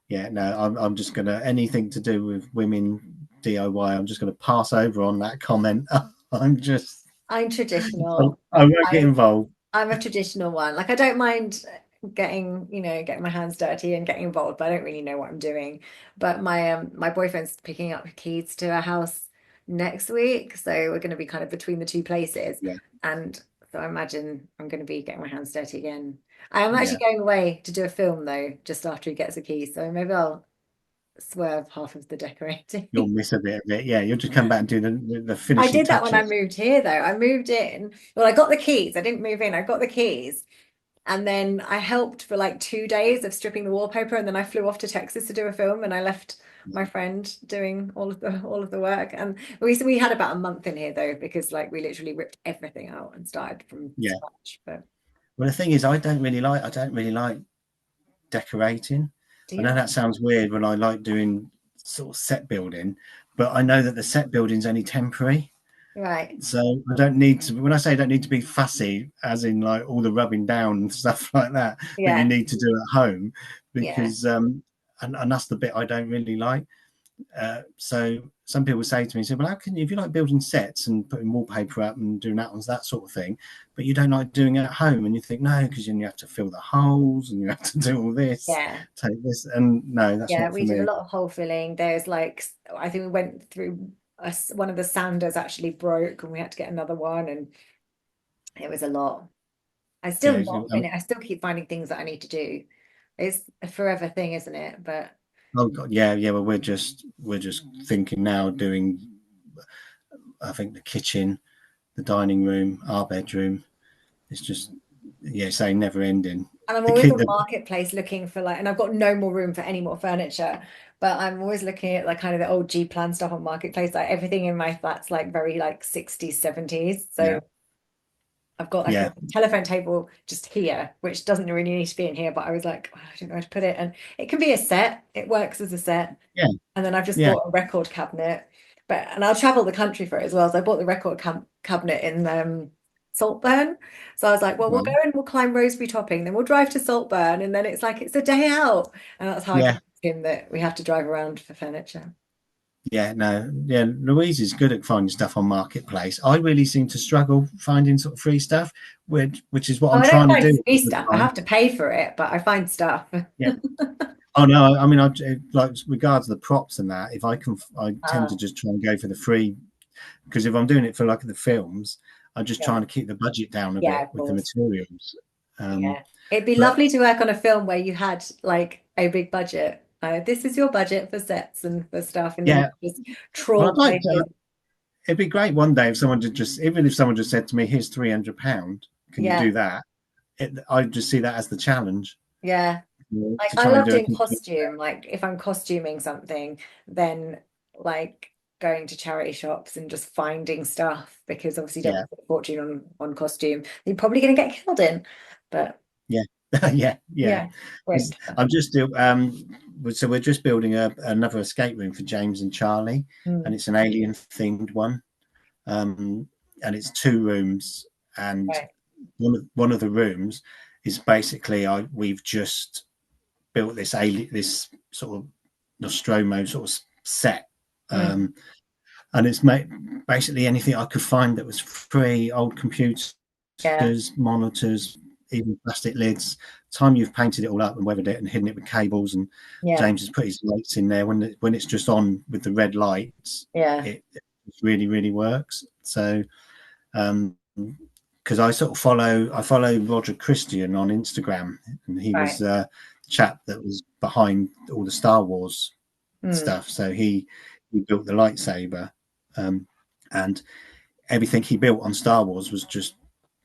Speaker 2: Yeah. No, I'm just gonna anything to do with women DIY. I'm just gonna pass over on that comment. I'm just.
Speaker 1: I'm traditional.
Speaker 2: I won't get
Speaker 1: I
Speaker 2: involved.
Speaker 1: I'm a traditional one. Like I don't mind getting my hands dirty and getting involved, but I don't really know what I'm doing. But my boyfriend's picking up keys to a house next week, so we're going to be kind of between the two places.
Speaker 2: Yeah.
Speaker 1: And so I imagine I'm going to be getting my hands dirty again. I am actually
Speaker 2: Yeah.
Speaker 1: going away to do a film though, just after he gets a key, so maybe I'll swerve half of the decorating.
Speaker 2: You'll miss a bit of it. Yeah. You'll just come back and do the
Speaker 1: I
Speaker 2: finishing
Speaker 1: did that when I
Speaker 2: touches.
Speaker 1: moved here though. I moved in. Well, I got the keys. I didn't move in. I got the keys. And then I helped for like 2 days of stripping the wallpaper, and then I flew off to Texas to do a film, and I left my friend doing all of the work. And we had about a month in here though, because like we literally ripped everything out and started from
Speaker 2: Yeah.
Speaker 1: scratch. But
Speaker 2: Well, the thing is, I don't really like decorating.
Speaker 1: Do
Speaker 2: I know
Speaker 1: you?
Speaker 2: that sounds weird when I like doing sort of set building, but I know that the set building's only temporary.
Speaker 1: Right.
Speaker 2: So I don't need to, when I say I don't need to be fussy, as in like all the rubbing down and stuff like that, that you
Speaker 1: Yeah.
Speaker 2: need to do at home,
Speaker 1: Yeah.
Speaker 2: because, and that's the bit I don't really like. So some people say to me, "So, well, how can you, if you like building sets and putting wallpaper up and doing that sort of thing, but you don't like doing it at home?" And you think, no, because then you have to fill the holes and you have to do all this,
Speaker 1: Yeah.
Speaker 2: take this, and no, that's
Speaker 1: Yeah.
Speaker 2: not for
Speaker 1: We did a
Speaker 2: me.
Speaker 1: lot of hole filling. There's like, I think we went through one of the sanders actually broke and we had to get another one, and it was a lot. I still
Speaker 2: Yeah,
Speaker 1: not in it. I still keep finding things that I need to do. It's a forever thing, isn't it? But
Speaker 2: oh God, yeah, yeah. Well, we're just thinking now doing. I think the kitchen, the dining room, our bedroom. It's just, yeah, say never ending.
Speaker 1: and I'm
Speaker 2: The
Speaker 1: always
Speaker 2: kid,
Speaker 1: on Marketplace looking for like, and I've got no more room for any more furniture, but I'm always looking at like kind of the old G plan stuff on Marketplace. Like everything in my flat's like very like 60s, 70s.
Speaker 2: yeah,
Speaker 1: So I've got like a
Speaker 2: yeah,
Speaker 1: telephone table just here, which doesn't really need to be in here, but I was like, "Oh, I don't know where to put it." And it can be a set, it works as a set.
Speaker 2: yeah,
Speaker 1: And then I've just
Speaker 2: yeah,
Speaker 1: bought a record cabinet, but and I'll travel the country for it as well. So I bought the cabinet in Saltburn. So I was like, well, we'll
Speaker 2: right,
Speaker 1: go and we'll climb Rosebery Topping, then we'll drive to Saltburn, and then it's like it's a day out. And that's how I
Speaker 2: yeah,
Speaker 1: convinced him that we have to drive around for furniture.
Speaker 2: yeah. No, yeah. Louise is good at finding stuff on Marketplace. I really seem to struggle finding sort of free stuff, which is what
Speaker 1: Oh,
Speaker 2: I'm
Speaker 1: I don't
Speaker 2: trying to do
Speaker 1: find
Speaker 2: all
Speaker 1: free
Speaker 2: the
Speaker 1: stuff. I
Speaker 2: time.
Speaker 1: have to pay for it, but I find stuff.
Speaker 2: Yeah. Oh no, I mean, I like regards to the props and that. If I can, I tend to
Speaker 1: Ah,
Speaker 2: just try and go for the free, because if I'm doing it for like the films, I'm just
Speaker 1: yeah.
Speaker 2: trying to keep the budget down a
Speaker 1: Yeah,
Speaker 2: bit
Speaker 1: of
Speaker 2: with the
Speaker 1: course.
Speaker 2: materials. Um,
Speaker 1: Yeah. It'd be
Speaker 2: but
Speaker 1: lovely to work on a film where you had like a big budget. This is your budget for sets and for stuff, and then
Speaker 2: yeah,
Speaker 1: you just
Speaker 2: well,
Speaker 1: trawl
Speaker 2: I'd like
Speaker 1: places.
Speaker 2: to. It'd be great one day if someone did just, even if someone just said to me, "Here's £300. Can you do
Speaker 1: Yeah,
Speaker 2: that?" I'd just see that as the challenge,
Speaker 1: yeah. Like
Speaker 2: to
Speaker 1: I
Speaker 2: try and
Speaker 1: love
Speaker 2: do a
Speaker 1: doing
Speaker 2: complete set.
Speaker 1: costume. Like if I'm costuming something, then like going to charity shops and just finding stuff because obviously you don't
Speaker 2: Yeah,
Speaker 1: want to put a fortune on costume. You're probably going to get killed in. But
Speaker 2: yeah, yeah, yeah.
Speaker 1: yeah, great.
Speaker 2: I'm just still. So we're just building another escape room for James and Charlie, and
Speaker 1: Mm,
Speaker 2: it's an alien themed one. Um, and it's 2 rooms, and
Speaker 1: right.
Speaker 2: one of the rooms is basically we've just built this sort of Nostromo sort of set,
Speaker 1: Mm,
Speaker 2: um, and it's made basically anything I could find that was free, old computers,
Speaker 1: yeah,
Speaker 2: monitors, even plastic lids. Time you've painted it all up and weathered it and hidden it with cables, and
Speaker 1: yeah,
Speaker 2: James has put his lights in there. When it's just on with the red lights,
Speaker 1: yeah.
Speaker 2: it really really works. So um, because I follow Roger Christian on Instagram, and he was
Speaker 1: Right.
Speaker 2: a chap that was behind all the Star Wars
Speaker 1: Mm,
Speaker 2: stuff. So he built the lightsaber, um, and everything he built on Star Wars was just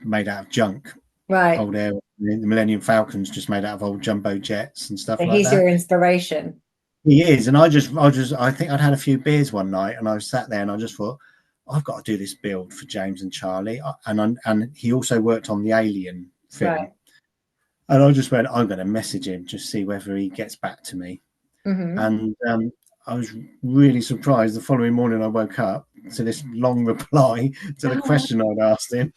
Speaker 2: made out of junk.
Speaker 1: right.
Speaker 2: Old air, the Millennium Falcon's just made out of old jumbo jets and stuff
Speaker 1: So
Speaker 2: like
Speaker 1: he's
Speaker 2: that.
Speaker 1: your inspiration.
Speaker 2: He is, and I think I'd had a few beers one night, and I sat there and I just thought, I've got to do this build for James and Charlie, and he also worked on the Alien film,
Speaker 1: Right.
Speaker 2: and I just went, I'm going to message him, just see whether he gets back to me,
Speaker 1: Hmm.
Speaker 2: and I was really surprised. The following morning, I woke up to this long reply to the question I'd asked him,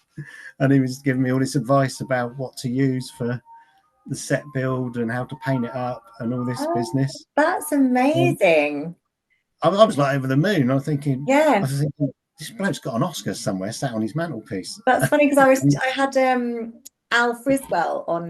Speaker 2: and he was giving me all this advice about what to use for the set build and how to paint it up and all this
Speaker 1: Oh,
Speaker 2: business.
Speaker 1: that's
Speaker 2: Um,
Speaker 1: amazing.
Speaker 2: I was like over the moon. I
Speaker 1: Yeah.
Speaker 2: was thinking, this bloke's got an Oscar somewhere sat on his mantelpiece.
Speaker 1: That's funny because I had Al Friswell on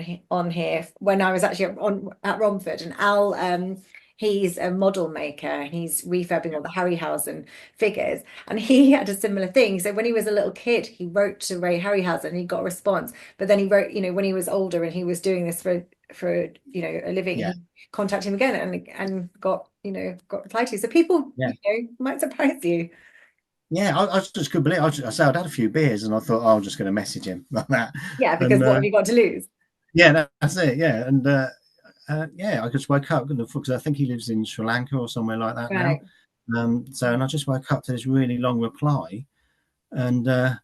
Speaker 1: here when I was actually at Romford, and Al he's a model maker. He's refurbing all the Harryhausen figures, and he had a similar thing. So when he was a little kid, he wrote to Ray Harryhausen and he got a response. But then he wrote, when he was older and he was doing this for a living,
Speaker 2: Yeah,
Speaker 1: he contacted him again and got replied to. So people,
Speaker 2: yeah,
Speaker 1: might surprise you.
Speaker 2: yeah. I just couldn't believe. I said I'd had a few beers, and I thought, oh, I'm just going to message him like that.
Speaker 1: Yeah, because
Speaker 2: And
Speaker 1: what have you got to lose?
Speaker 2: yeah, that's it. Yeah, and yeah, I just woke up because I think he lives in Sri Lanka or somewhere like that now.
Speaker 1: Right.
Speaker 2: And I just woke up to this really long reply, and a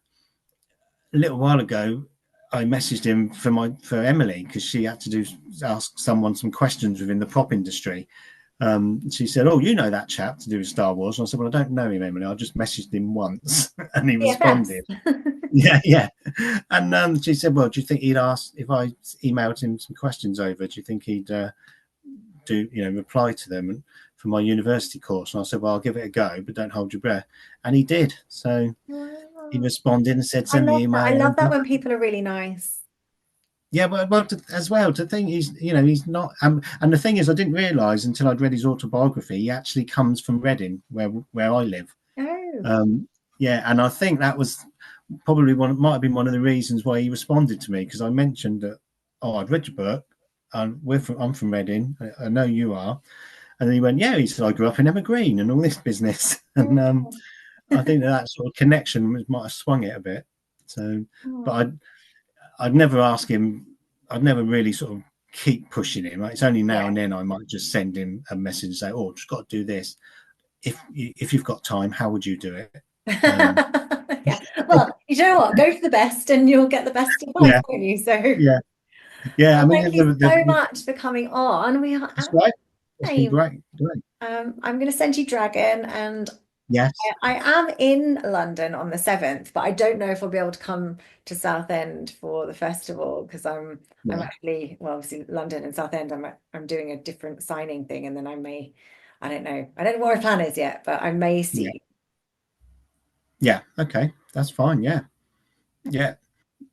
Speaker 2: little while ago, I messaged him for Emily because she had to ask someone some questions within the prop industry. She said, "Oh, you know that chap to do with Star Wars?" And I said, "Well, I don't know him, Emily. I just messaged him once, and he
Speaker 1: BFFs.
Speaker 2: responded." Yeah, yeah. And she said, "Well, do you think he'd ask if I emailed him some questions over? Do you think he'd reply to them for my university course?" And I said, "Well, I'll give it a go, but don't hold your breath." And he did. So he
Speaker 1: Wow.
Speaker 2: responded and said,
Speaker 1: I
Speaker 2: "Send me
Speaker 1: love
Speaker 2: an
Speaker 1: that. I
Speaker 2: email."
Speaker 1: love that when people are really nice.
Speaker 2: Yeah, well, as well to think he's not. And the thing is, I didn't realise until I'd read his autobiography, he actually comes from Reading, where I live.
Speaker 1: Oh.
Speaker 2: Um, yeah, and I think that was probably might have been one of the reasons why he responded to me, because I mentioned that, oh, I'd read your book, and I'm from Reading. I know you are. And then he went, yeah. He said, I grew up in Emma Green and all this business. And
Speaker 1: Oh.
Speaker 2: I think that sort of connection might have swung it a bit. So, but
Speaker 1: Oh.
Speaker 2: I'd never ask him. I'd never really sort of keep pushing him. It's only now
Speaker 1: Yeah.
Speaker 2: and then I might just send him a message and say, "Oh, just got to do this. If you've got time, how would you do it?" Um,
Speaker 1: Yeah. Well, you know what? Go for the best and you'll get the best advice,
Speaker 2: yeah,
Speaker 1: won't you? So,
Speaker 2: yeah, yeah. I
Speaker 1: well,
Speaker 2: mean,
Speaker 1: thank you so much for coming on. We are
Speaker 2: it's
Speaker 1: at
Speaker 2: great. It's been
Speaker 1: time.
Speaker 2: great. Great.
Speaker 1: I'm going to send you Dragon, and
Speaker 2: Yes.
Speaker 1: I am in London on the 7th, but I don't know if I'll be able to come to Southend for the festival because I'm
Speaker 2: Right.
Speaker 1: actually, well, obviously London and Southend. I'm doing a different signing thing, and then I don't know. I don't know what my plan is yet, but I may
Speaker 2: Yeah.
Speaker 1: see.
Speaker 2: Yeah. Okay. That's fine. Yeah. Yeah.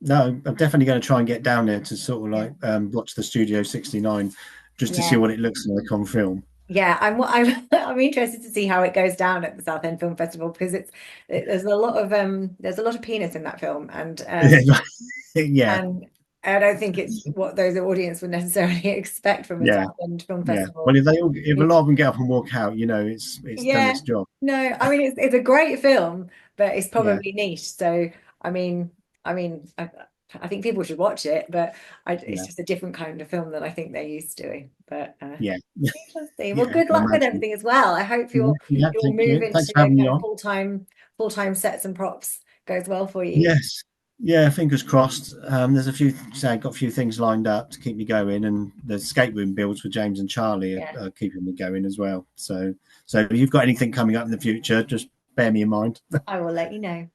Speaker 2: No, I'm definitely going to try and get down there to sort of
Speaker 1: Yeah.
Speaker 2: like watch the Studio 69 just to see
Speaker 1: Yeah.
Speaker 2: what it looks like on film.
Speaker 1: Yeah, I'm interested to see how it goes down at the Southend Film Festival because there's a lot of penis in that film,
Speaker 2: Yeah.
Speaker 1: and I don't think it's what those audience would necessarily expect from a
Speaker 2: Yeah.
Speaker 1: Southend Film
Speaker 2: Yeah. Well,
Speaker 1: Festival.
Speaker 2: if a lot of them get up and walk out, it's done
Speaker 1: Yeah,
Speaker 2: its job.
Speaker 1: no, I mean it's a great film, but it's
Speaker 2: Yeah.
Speaker 1: probably niche. So I mean, I think people should watch it, but it's
Speaker 2: Yeah.
Speaker 1: just a different kind of film than I think they're used to. But
Speaker 2: Yeah.
Speaker 1: we'll see. Well,
Speaker 2: Yeah. I
Speaker 1: good
Speaker 2: can
Speaker 1: luck with
Speaker 2: imagine.
Speaker 1: everything as well. I hope
Speaker 2: Yeah. Yeah.
Speaker 1: your
Speaker 2: Thank
Speaker 1: move
Speaker 2: you. Thanks
Speaker 1: into
Speaker 2: for having me
Speaker 1: kind of
Speaker 2: on.
Speaker 1: full-time sets and props goes well for you.
Speaker 2: Yes. Yeah. Fingers crossed. There's I've got a few things lined up to keep me going, and the escape room builds for James and Charlie
Speaker 1: Yeah,
Speaker 2: are keeping me going as well. So if you've got anything coming up in the future, just bear me in mind.
Speaker 1: I will let you know.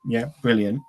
Speaker 2: Yeah. Brilliant.